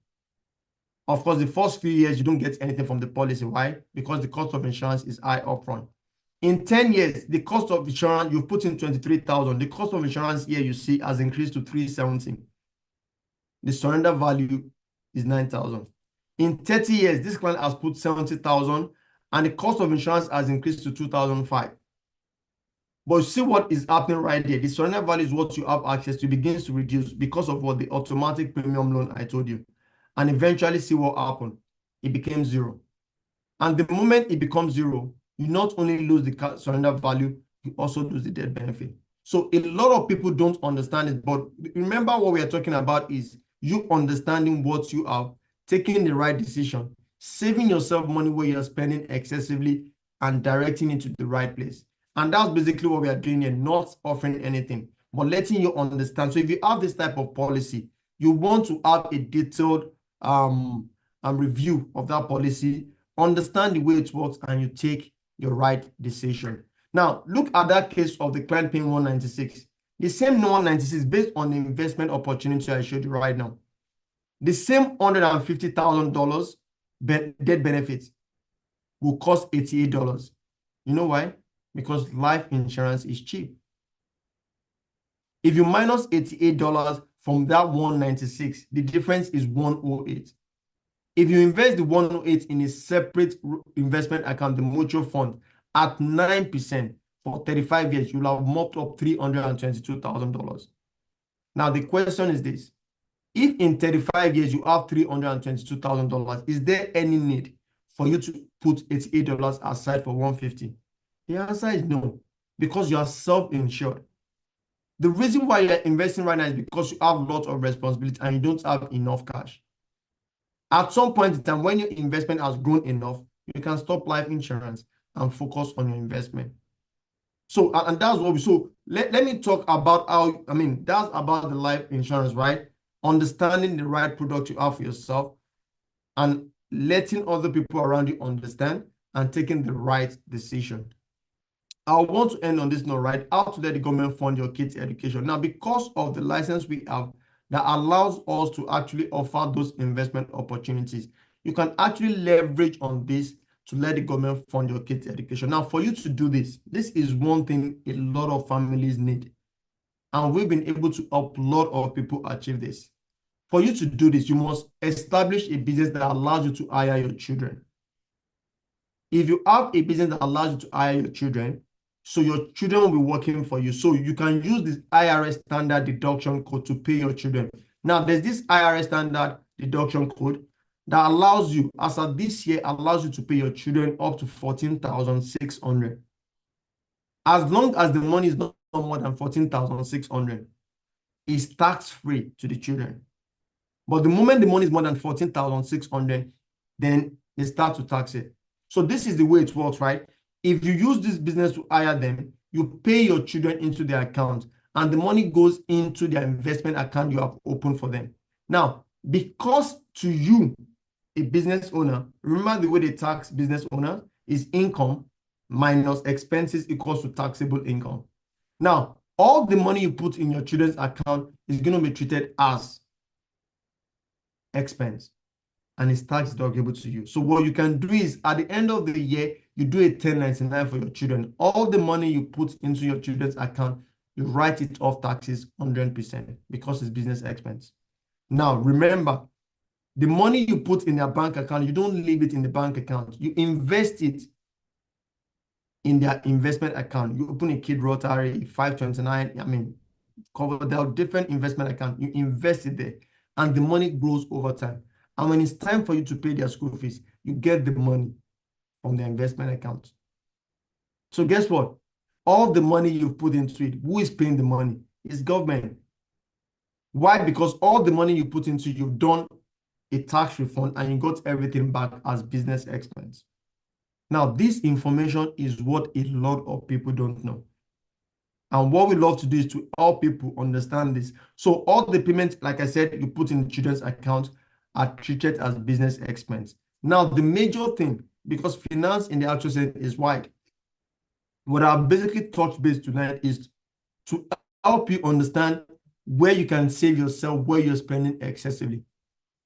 Of course, the first few years, you don't get anything from the policy. Why? Because the cost of insurance is high upfront. In 10 years, the cost of insurance, you've put in $23,000. The cost of insurance here, you see, has increased to $370. The surrender value is $9,000. In 30 years, this client has put $70,000, and the cost of insurance has increased to $2,005. But see what is happening right there. The surrender value is what you have access to, begins to reduce because of what the automatic premium loan I told you. And eventually see what happened. It became zero. And the moment it becomes zero, you not only lose the surrender value, you also lose the death benefit. So a lot of people don't understand it, but remember what we are talking about is you understanding what you have, taking the right decision, saving yourself money where you're spending excessively, and directing it to the right place. And that's basically what we are doing here, not offering anything, but letting you understand. So if you have this type of policy, you want to have a detailed review of that policy, understand the way it works, and you take your right decision. Now, look at that case of the client paying 196. The same 196 based on the investment opportunity I showed you right now. The same $150,000 death benefit will cost $88. You know why? Because life insurance is cheap. If you minus $88 from that 196, the difference is 108. If you invest the 108 in a separate investment account, the mutual fund, at 9% for 35 years, you'll have mopped up $322,000. Now, the question is this. If in 35 years you have $322,000, is there any need for you to put $88 aside for 150? The answer is no, because you are self-insured. The reason why you're investing right now is because you have a lot of responsibility and you don't have enough cash. At some point in time, when your investment has grown enough, you can stop life insurance and focus on your investment. So, and that's what we, so let me talk about how, that's about the life insurance, right? Understanding the right product you have for yourself and letting other people around you understand and taking the right decision. I want to end on this note, right? How to let the government fund your kids' education. Now, because of the license we have that allows us to actually offer those investment opportunities, you can actually leverage on this to let the government fund your kids' education. Now, for you to do this, this is one thing a lot of families need. And we've been able to help a lot of people achieve this. For you to do this, you must establish a business that allows you to hire your children. If you have a business that allows you to hire your children, so your children will be working for you. So you can use this IRS standard deduction code to pay your children. Now, there's this IRS standard deduction code that allows you, as of this year, allows you to pay your children up to $14,600. As long as the money is not more than $14,600, it's tax-free to the children. But the moment the money is more than $14,600, then they start to tax it. So this is the way it works, right? If you use this business to hire them, you pay your children into their account and the money goes into their investment account you have opened for them. Now, because to you, a business owner, remember the way they tax business owners is income minus expenses equals to taxable income. Now, all the money you put in your children's account is going to be treated as expense and it's tax deductible to you. So what you can do is at the end of the year, you do a 1099 for your children. All the money you put into your children's account, you write it off taxes 100% because it's business expense. Now, remember, the money you put in their bank account, you don't leave it in the bank account. You invest it in their investment account. You open a Kid Rotary, 529, there are different investment accounts. You invest it there and the money grows over time. And when it's time for you to pay their school fees, you get the money from the investment account. So guess what? All the money you've put into it, who is paying the money? It's government. Why? Because all the money you put into it, you've done a tax refund and you got everything back as business expense. Now, this information is what a lot of people don't know. And what we love to do is to help people understand this. So all the payments, like I said, you put in the children's account are treated as business expense. Now, the major thing, because finance in the actual sense is wide, what I've basically touched base tonight is to help you understand where you can save yourself, where you're spending excessively.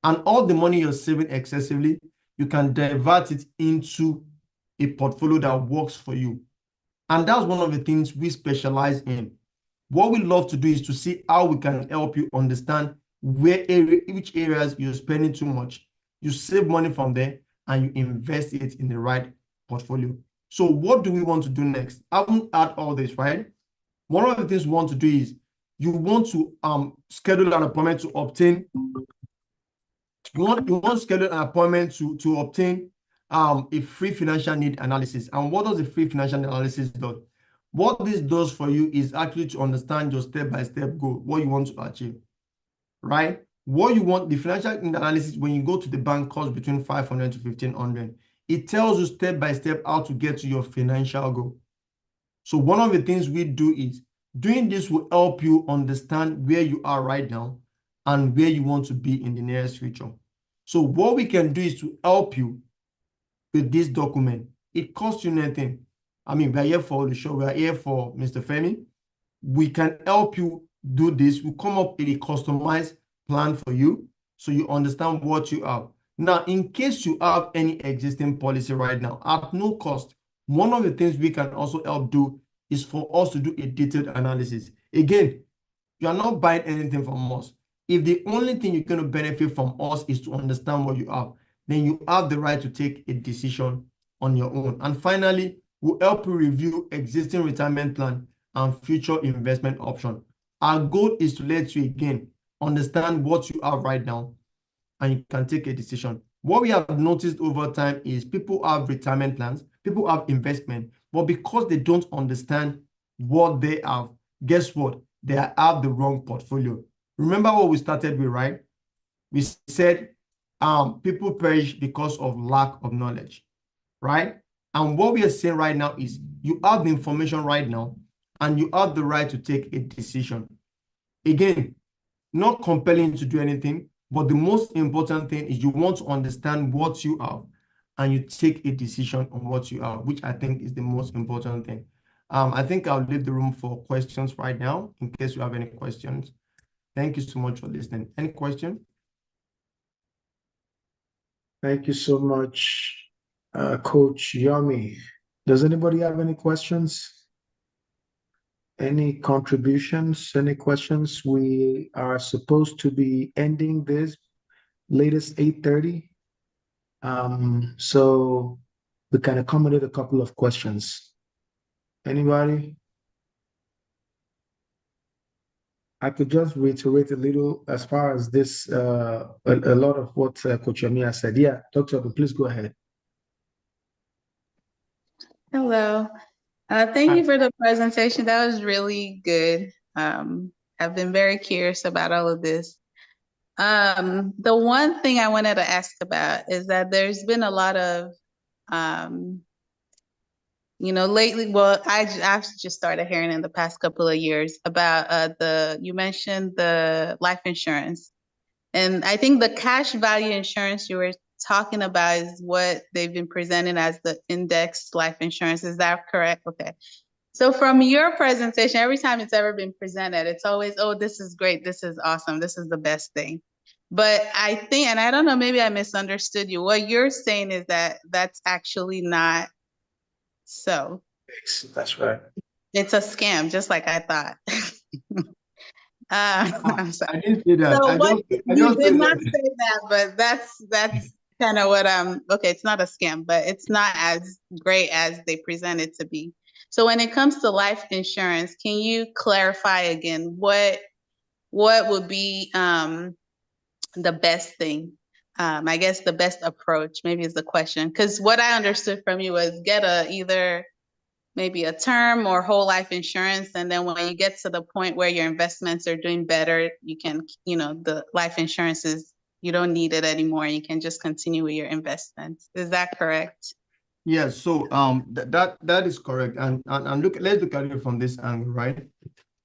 And all the money you're saving excessively, you can divert it into a portfolio that works for you. And that's one of the things we specialize in. What we love to do is to see how we can help you understand which areas you're spending too much. You save money from there and you invest it in the right portfolio. So what do we want to do next? I won't add all this, right? One of the things we want to do is you want to schedule an appointment to obtain you want to schedule an appointment to obtain a free financial need analysis. And what does a free financial analysis do? What this does for you is actually to understand your step-by-step goal, what you want to achieve, right? What you want, the financial analysis, when you go to the bank, costs between 500 to 1,500. It tells you step by step how to get to your financial goal. So one of the things we do is doing this will help you understand where you are right now and where you want to be in the nearest future. So what we can do is to help you with this document. It costs you nothing. I mean, we are here for the show. We are here for Mr. Femi. We can help you do this. We come up with a customized plan for you so you understand what you have. Now, in case you have any existing policy right now, at no cost, one of the things we can also help do is for us to do a detailed analysis. Again, you are not buying anything from us. If the only thing you're going to benefit from us is to understand what you have, then you have the right to take a decision on your own. And finally, we'll help you review existing retirement plan and future investment option. Our goal is to let you, again, understand what you have right now, and you can take a decision. What we have noticed over time is people have retirement plans, people have investment, but because they don't understand what they have, guess what? They have the wrong portfolio. Remember what we started with, right? We said people perish because of lack of knowledge, right? And what we are saying right now is you have the information right now, and you have the right to take a decision. Again, not compelling to do anything, but the most important thing is you want to understand what you have and you take a decision on what you have, which I think is the most important thing. I think I'll leave the room for questions right now in case you have any questions. Thank you so much for listening. Any question? Thank you so much, Coach Yomi. Does anybody have any questions? Any contributions, any questions? We are supposed to be ending this latest 8:30. So we can accommodate a couple of questions. Anybody? I could just reiterate a little as far as this, a lot of what Coach Yomi has said. Yeah, Dr. Obi, please go ahead. Hello. Thank you for the presentation. That was really good. I've been very curious about all of this. The one thing I wanted to ask about is that there's been a lot of, lately, well, I've just started hearing in the past couple of years about you mentioned the life insurance. And I think the cash value insurance you were talking about is what they've been presenting as the indexed life insurance. Is that correct? Okay. So from your presentation, every time it's ever been presented, it's always, oh, this is great. This is awesome. This is the best thing. But I think, and I don't know, maybe I misunderstood you. What you're saying is that that's actually not so. That's right. It's a scam, just like I thought. I'm sorry. I didn't say that. So you did not say that, but that's kind of what okay, it's not a scam, but it's not as great as they present it to be. So when it comes to life insurance, can you clarify again what would be the best thing? I guess the best approach maybe is the question, because what I understood from you was get either maybe a term or whole life insurance, and then when you get to the point where your investments are doing better, you can, the life insurance is, you don't need it anymore. You can just continue with your investments. Is that correct? Yes, so that is correct. And look, let's look at it from this angle, right?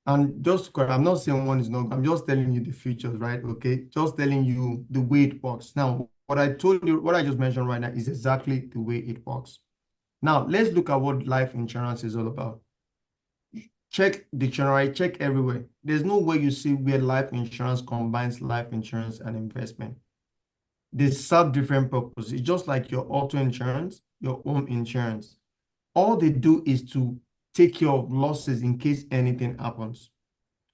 And just correct, I'm not saying one is not, I'm just telling you the features, right? Okay, just telling you the way it works. Now, what I told you, what I just mentioned right now is exactly the way it works. Now, let's look at what life insurance is all about. Check dictionary, check everywhere. There's no way you see where life insurance combines life insurance and investment. They serve different purposes. It's just like your auto insurance, your home insurance. All they do is to take care of losses in case anything happens.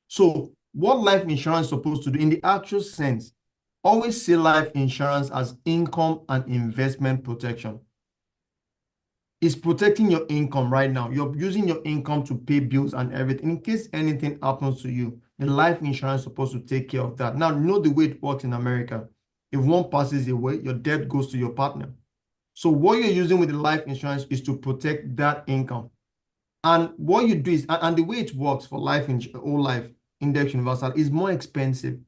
So what life insurance is supposed to do in the actual sense, always see life insurance as income and investment protection. It's protecting your income right now. You're using your income to pay bills and everything. In case anything happens to you, the life insurance is supposed to take care of that. Now, you know the way it works in America. If one passes away, your debt goes to your partner. So what you're using with the life insurance is to protect that income. And what you do is, and the way it works for life, whole life index universal is more expensive.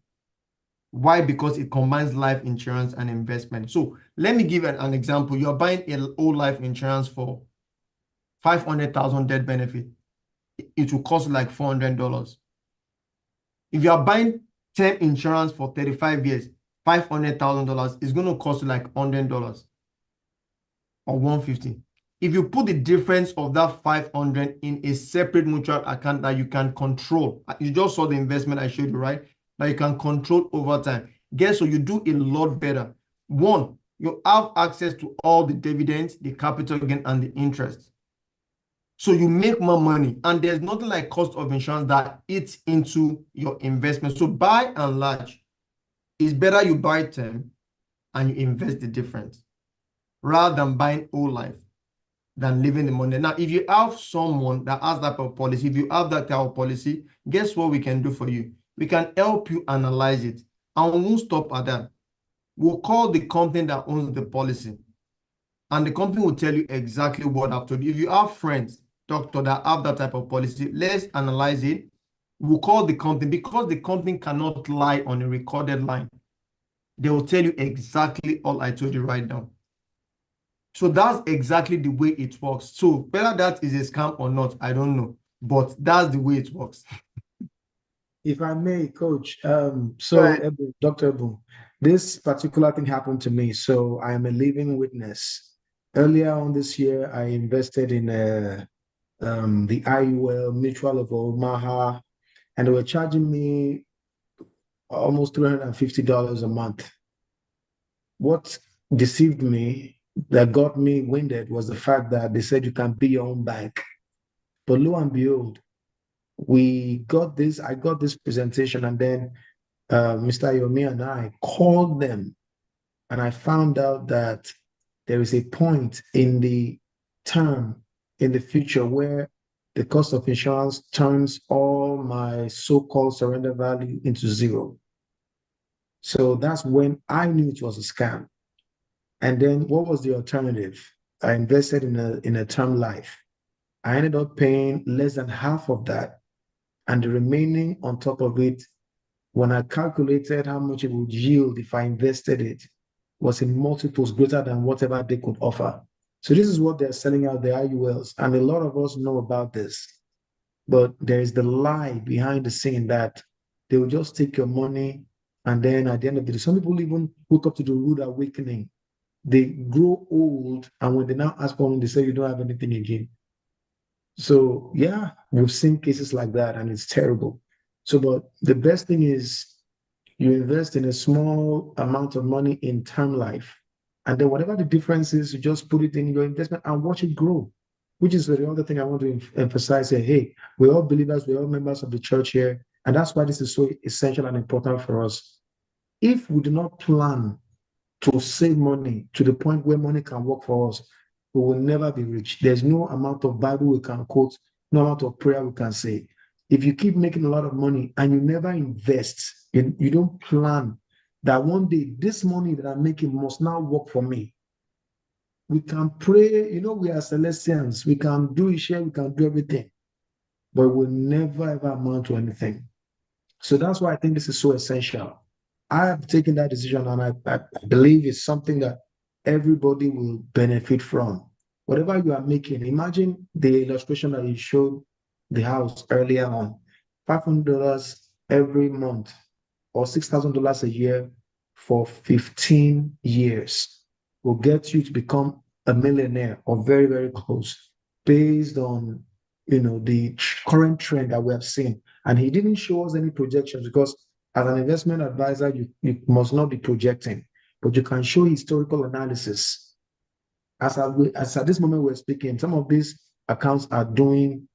Why? Because it combines life insurance and investment. So let me give an example. You're buying a whole life insurance for 500,000 death benefit. It will cost like $400. If you are buying term insurance for 35 years, $500,000 is going to cost you like $100 or $150. If you put the difference of that 500 in a separate mutual account that you can control, you just saw the investment I showed you, right? That you can control over time. Guess what? You do a lot better. One, you have access to all the dividends, the capital gain, and the interest. So you make more money, and there's nothing like cost of insurance that eats into your investment. So by and large, it's better you buy term and you invest the difference rather than buying whole life than leaving the money. Now, if you have someone that has that type of policy, if you have that type of policy, guess what we can do for you? We can help you analyze it, and we won't stop at that. We'll call the company that owns the policy, and the company will tell you exactly what I've told you. If you have friends, doctor, that have that type of policy, let's analyze it. We'll call the company, because the company cannot lie on a recorded line. They will tell you exactly all I told you right now. So that's exactly the way it works. So whether that is a scam or not, I don't know, but that's the way it works. If I may, Coach, Go ahead. Dr. Ebu, this particular thing happened to me, so I am a living witness. Earlier on this year, I invested in the IUL Mutual of Omaha, and they were charging me almost $350 a month. What deceived me, that got me winded, was the fact that they said you can be your own bank. But lo and behold, I got this presentation, and then Mr. Yomi and I called them, and I found out that there is a point in the term in the future where the cost of insurance turns all my so-called surrender value into zero. So that's when I knew it was a scam. And then what was the alternative? I invested in a term life. I ended up paying less than half of that, and the remaining on top of it, when I calculated how much it would yield if I invested it, was in multiples greater than whatever they could offer. So this is what they're selling out, the IULs, and a lot of us know about this. But there is the lie behind the scene that they will just take your money, and then at the end of the day, some people even hook up to the rude awakening. They grow old, and when they now ask for money, they say you don't have anything again. So yeah, we've seen cases like that, and it's terrible. So, but the best thing is you invest in a small amount of money in term life, and then whatever the difference is, you just put it in your investment and watch it grow, which is the other thing I want to emphasize here. Hey, we're all believers, we're all members of the church here, and that's why this is so essential and important for us. If we do not plan to save money to the point where money can work for us, we will never be rich. There's no amount of Bible we can quote, no amount of prayer we can say. If you keep making a lot of money and you never invest, you don't plan that one day this money that I'm making must now work for me. We can pray, we are Celestians. We can do a share, we can do everything, but we'll never ever amount to anything. So that's why I think this is so essential. I have taken that decision, and I believe it's something that everybody will benefit from. Whatever you are making, imagine the illustration that you showed the house earlier on, $500 every month or $6,000 a year for 15 years will get you to become a millionaire or very, very close based on the current trend that we have seen. And he didn't show us any projections, because as an investment advisor, you must not be projecting, but you can show historical analysis. As at this moment we're speaking, some of these accounts are doing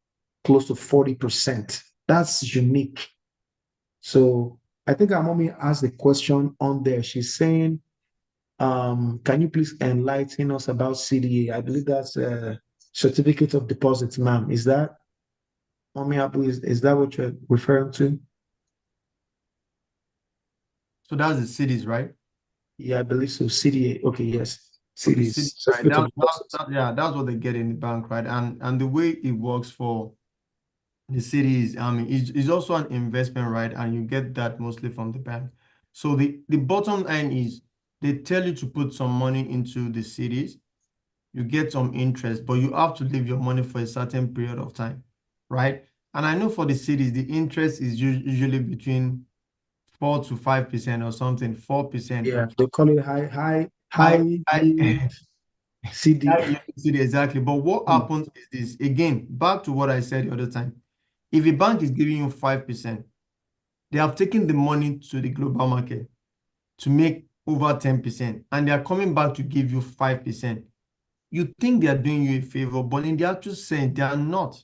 close to 40%. That's unique. So I think our mommy asked the question on there. She's saying, can you please enlighten us about CDA? I believe that's a certificate of deposit, ma'am. Is that, mommy Abu, is that what you're referring to? So that's the cities, right? Yeah, I believe so. CDA. Okay, yes. CDs. Right. Certificate of deposit. Yeah, that's what they get in the bank, right? And the way it works for the cities, it's also an investment, right? And you get that mostly from the bank. So the bottom line is they tell you to put some money into the CDs. You get some interest, but you have to leave your money for a certain period of time, right? And I know for the CDs, the interest is usually between 4 to 5% or something, 4%. Yeah, And they call it high yield CD. CD, exactly. But what happens is this, again, back to what I said the other time. If a bank is giving you 5%, they have taken the money to the global market to make over 10%, and they are coming back to give you 5%. You think they are doing you a favor, but in the actual sense, they are not.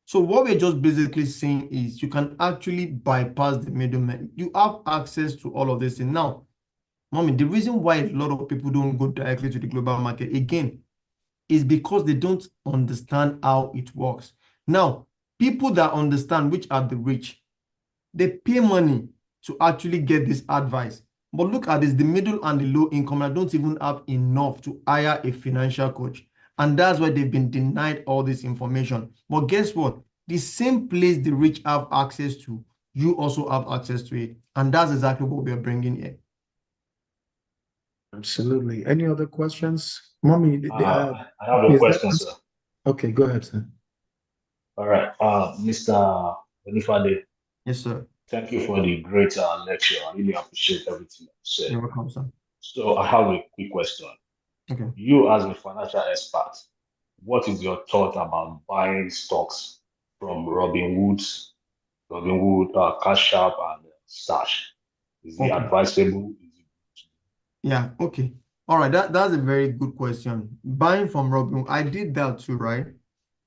So what we're just basically saying is you can actually bypass the middleman. You have access to all of this. And now, mommy, the reason why a lot of people don't go directly to the global market, again, is because they don't understand how it works. Now, people that understand, which are the rich, they pay money to actually get this advice. But look at this, the middle and the low income, I don't even have enough to hire a financial coach. And that's why they've been denied all this information. But guess what? The same place the rich have access to, you also have access to it. And that's exactly what we are bringing here. Absolutely. Any other questions? Mommy, I have a is question, that- sir. Okay, go ahead, sir. All right. Mr. Onifade, Yes, sir. thank you for the great lecture. I really appreciate everything you said. You're welcome, sir. So I have a quick question. Okay. You, as a financial expert, what is your thought about buying stocks from Robinhood, Cash App, and Stash? Is it Okay. advisable? Yeah, okay. All right, that's a very good question. Buying from Robinhood, I did that too, right?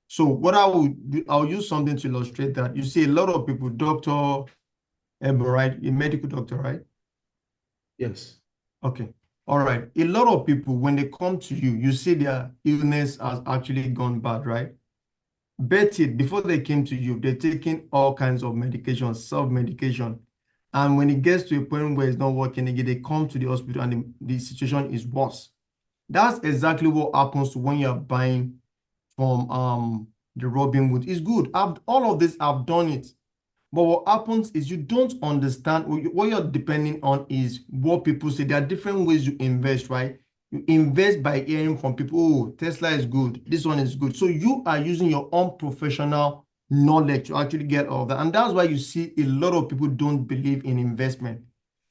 So what I will do, I'll use something to illustrate that. You see a lot of people, Dr. Ebo, right? A medical doctor, right? Yes. Okay. All right. A lot of people, when they come to you, you see their illness has actually gone bad, right? Bet it, before they came to you, they're taking all kinds of medication, self-medication. And when it gets to a point where it's not working again, they come to the hospital and the situation is worse. That's exactly what happens when you're buying from the Robinhood. It's good. All of this, I've done it. But what happens is you don't understand what you're depending on is what people say. There are different ways you invest, right? You invest by hearing from people, oh, Tesla is good, this one is good. So you are using your own professional knowledge to actually get all that. And that's why you see a lot of people don't believe in investment.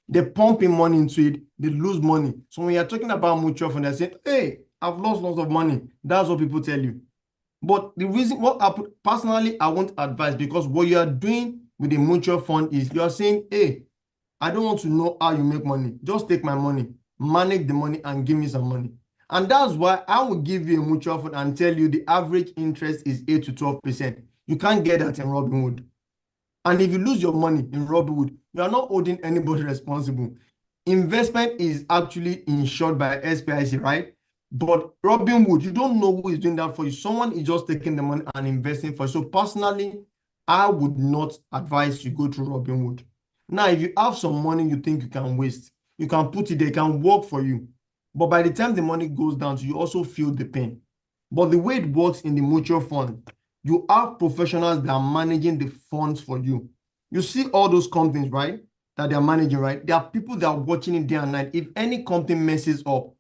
They pump in money into it, they lose money. So when you're talking about mutual fund, they're saying, hey, I've lost lots of money. That's what people tell you. But the reason, what happened, personally, I won't advise, because what you are doing with a mutual fund is you're saying, hey, I don't want to know how you make money. Just take my money, manage the money, and give me some money. And that's why I will give you a mutual fund and tell you the average interest is 8 to 12%. You can't get that in Robinhood. And if you lose your money in Robinhood, you are not holding anybody responsible. Investment is actually insured by SPIC, right? But Robinhood, you don't know who is doing that for you. Someone is just taking the money and investing for you. So personally, I would not advise you go to Robinhood. Now, if you have some money you think you can waste, you can put it there, it can work for you. But by the time the money goes down, you also feel the pain. But the way it works in the mutual fund, you have professionals that are managing the funds for you. You see all those companies, right, that they're managing, right? There are people that are watching it day and night. If any company messes up,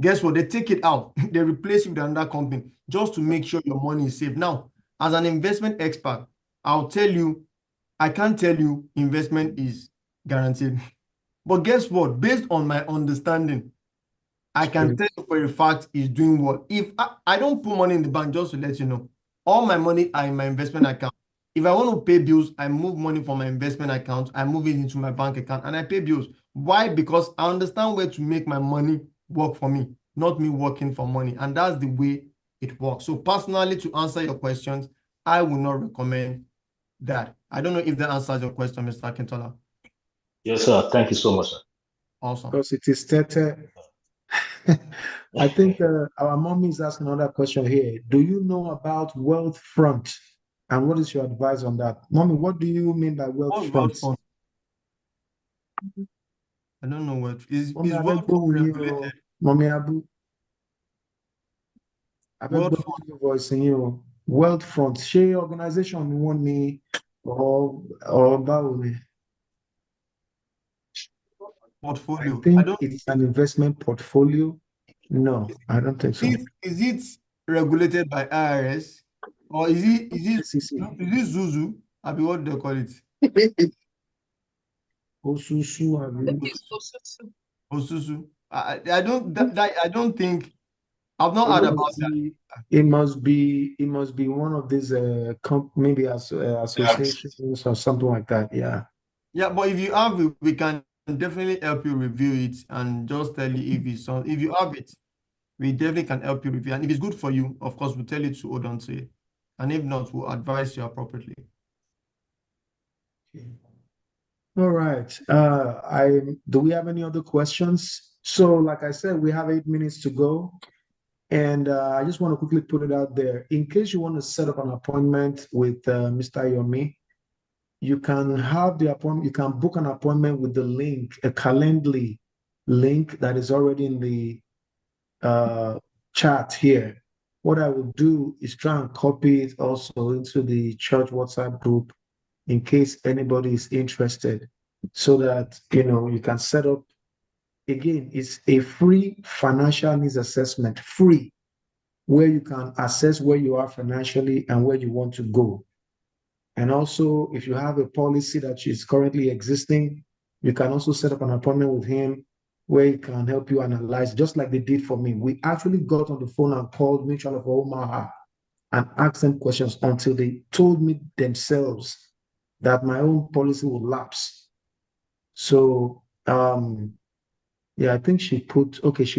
guess what? They take it out. They replace it with another company just to make sure your money is safe. Now, as an investment expert, I'll tell you, I can't tell you investment is guaranteed. But guess what? Based on my understanding, I can tell you for a fact it's doing what. If I don't put money in the bank, just to let you know, all my money are in my investment account. If I want to pay bills, I move money from my investment account, I move it into my bank account, and I pay bills. Why? Because I understand where to make my money work for me, not me working for money. And that's the way it works. So personally, to answer your questions, I would not recommend that. I don't know if that answers your question, Mr. Akintola. Yes, sir. Thank you so much, sir. Awesome. Because it is 30. I think our mommy is asking another question here. Do you know about Wealthfront? And what is your advice on that? Mommy, what do you mean by Wealthfront? I don't know what is Mommy, I Wealthfront beg you, regulated? Mommy Abu. I beg Wealthfront. your voice in you. Wealthfront. Ṣé organization ni wọ́n ní or báwo ni? portfolio. I think don't. it's an investment portfolio. No, I don't think so. Is it regulated by IRS or is it SEC. Zuzu? I mean, what do they call it? Osusu, I believe. Osusu. I don't think I've not heard about that. It must be one of these maybe associations or something like that. Yeah. Yeah, but if you have it, we can definitely help you review it and just tell you if it's on. If you have it, we definitely can help you review. And if it's good for you, of course, we'll tell you to hold on to it. And if not, we'll advise you appropriately. All right. Do we have any other questions? So, like I said, we have 8 minutes to go. And I just want to quickly put it out there. In case you want to set up an appointment with Mr. Yomi, you can have the appointment, you can book an appointment with the link, a Calendly link that is already in the chat here. What I will do is try and copy it also into the church WhatsApp group in case anybody is interested, so that you can set up. Again, it's a free financial needs assessment, free, where you can assess where you are financially and where you want to go. And also, if you have a policy that is currently existing, you can also set up an appointment with him where he can help you analyze, just like they did for me. We actually got on the phone and called Mutual of Omaha and asked them questions until they told me themselves that my own policy will lapse. So, yeah, I think she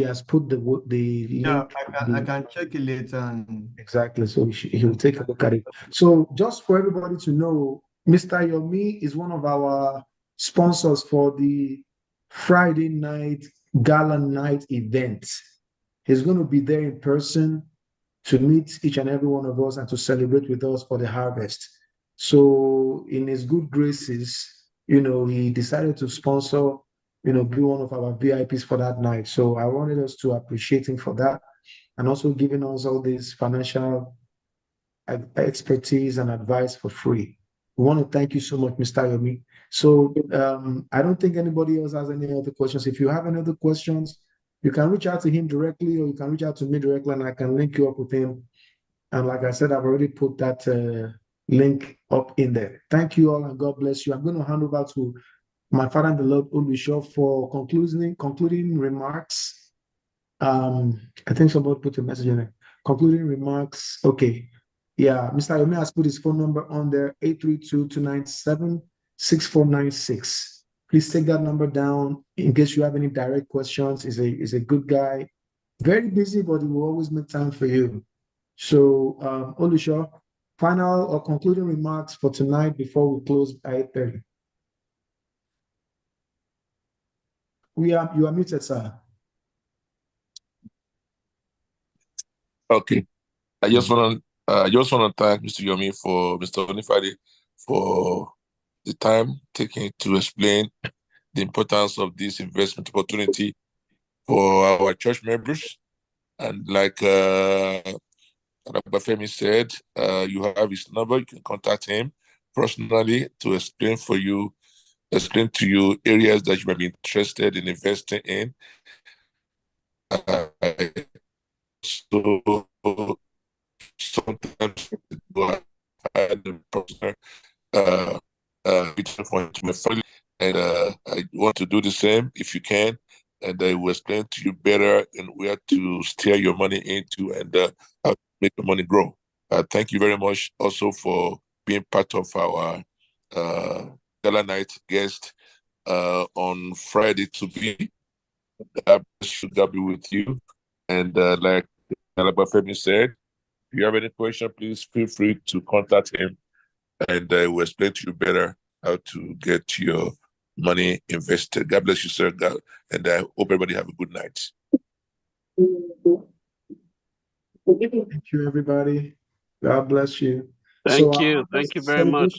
has put the link. Yeah, I can check it later. And exactly. So he'll take a look at it. So just for everybody to know, Mr. Yomi is one of our sponsors for the Friday night gala night event. He's going to be there in person to meet each and every one of us and to celebrate with us for the harvest. So in his good graces, he decided to sponsor, be one of our VIPs for that night. So I wanted us to appreciate him for that, and also giving us all this financial expertise and advice for free. We want to thank you so much, Mr. Yomi. So I don't think anybody else has any other questions. If you have any other questions, you can reach out to him directly, or you can reach out to me directly, and I can link you up with him. And like I said, I've already put that link up in there. Thank you all, and God bless you. I'm going to hand over to my father in the Lord, Olusho, for concluding remarks. I think somebody put a message in there. Concluding remarks. Okay. Yeah, Mr. Yomi has put his phone number on there, 832-297-6496. Please take that number down in case you have any direct questions. He's a good guy. Very busy, but he will always make time for you. So, Olusho, final or concluding remarks for tonight before we close at 8:30. You are muted, sir. Okay. I just want to thank Mr. Yomi Mr. Onifade for the time taken to explain the importance of this investment opportunity for our church members. And like Femi said, you have his number. You can contact him personally to explain to you areas that you might be interested in investing in. So sometimes I had a personal point to my family, and I want to do the same if you can, and I will explain to you better and where to steer your money into and how to make the money grow. Thank you very much also for being part of our gala night guest on Friday to be. God be with you. And like Femi said, if you have any question, please feel free to contact him, and I will explain to you better how to get your money invested. God bless you, sir. And I hope everybody have a good night. Thank you, everybody. God bless you. Thank you. Thank you very much.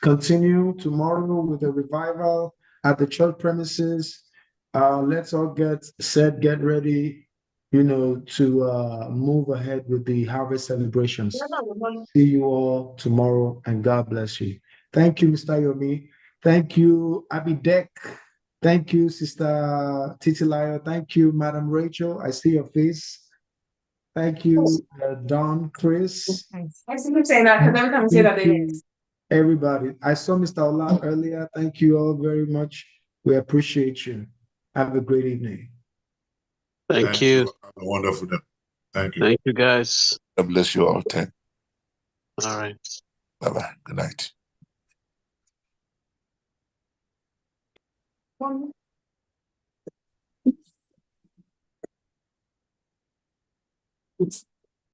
Continue tomorrow with a revival at the church premises. Let's all get ready, to move ahead with the harvest celebrations. See you all tomorrow, and God bless you. Thank you, Mr. Yomi. Thank you, Abidek. Thank you, Sister Titilayo. Thank you, Madam Rachel. I see your face. Thank you, Don, Chris. I see you saying that because every time you say that, Thank you, everybody. I saw Mr. Ola earlier. Thank you all very much. We appreciate you. Have a great evening. Thank you. Have a wonderful day. Thank you. Thank you, guys. God bless you all. Thank. All right. Bye-bye. Good night. it's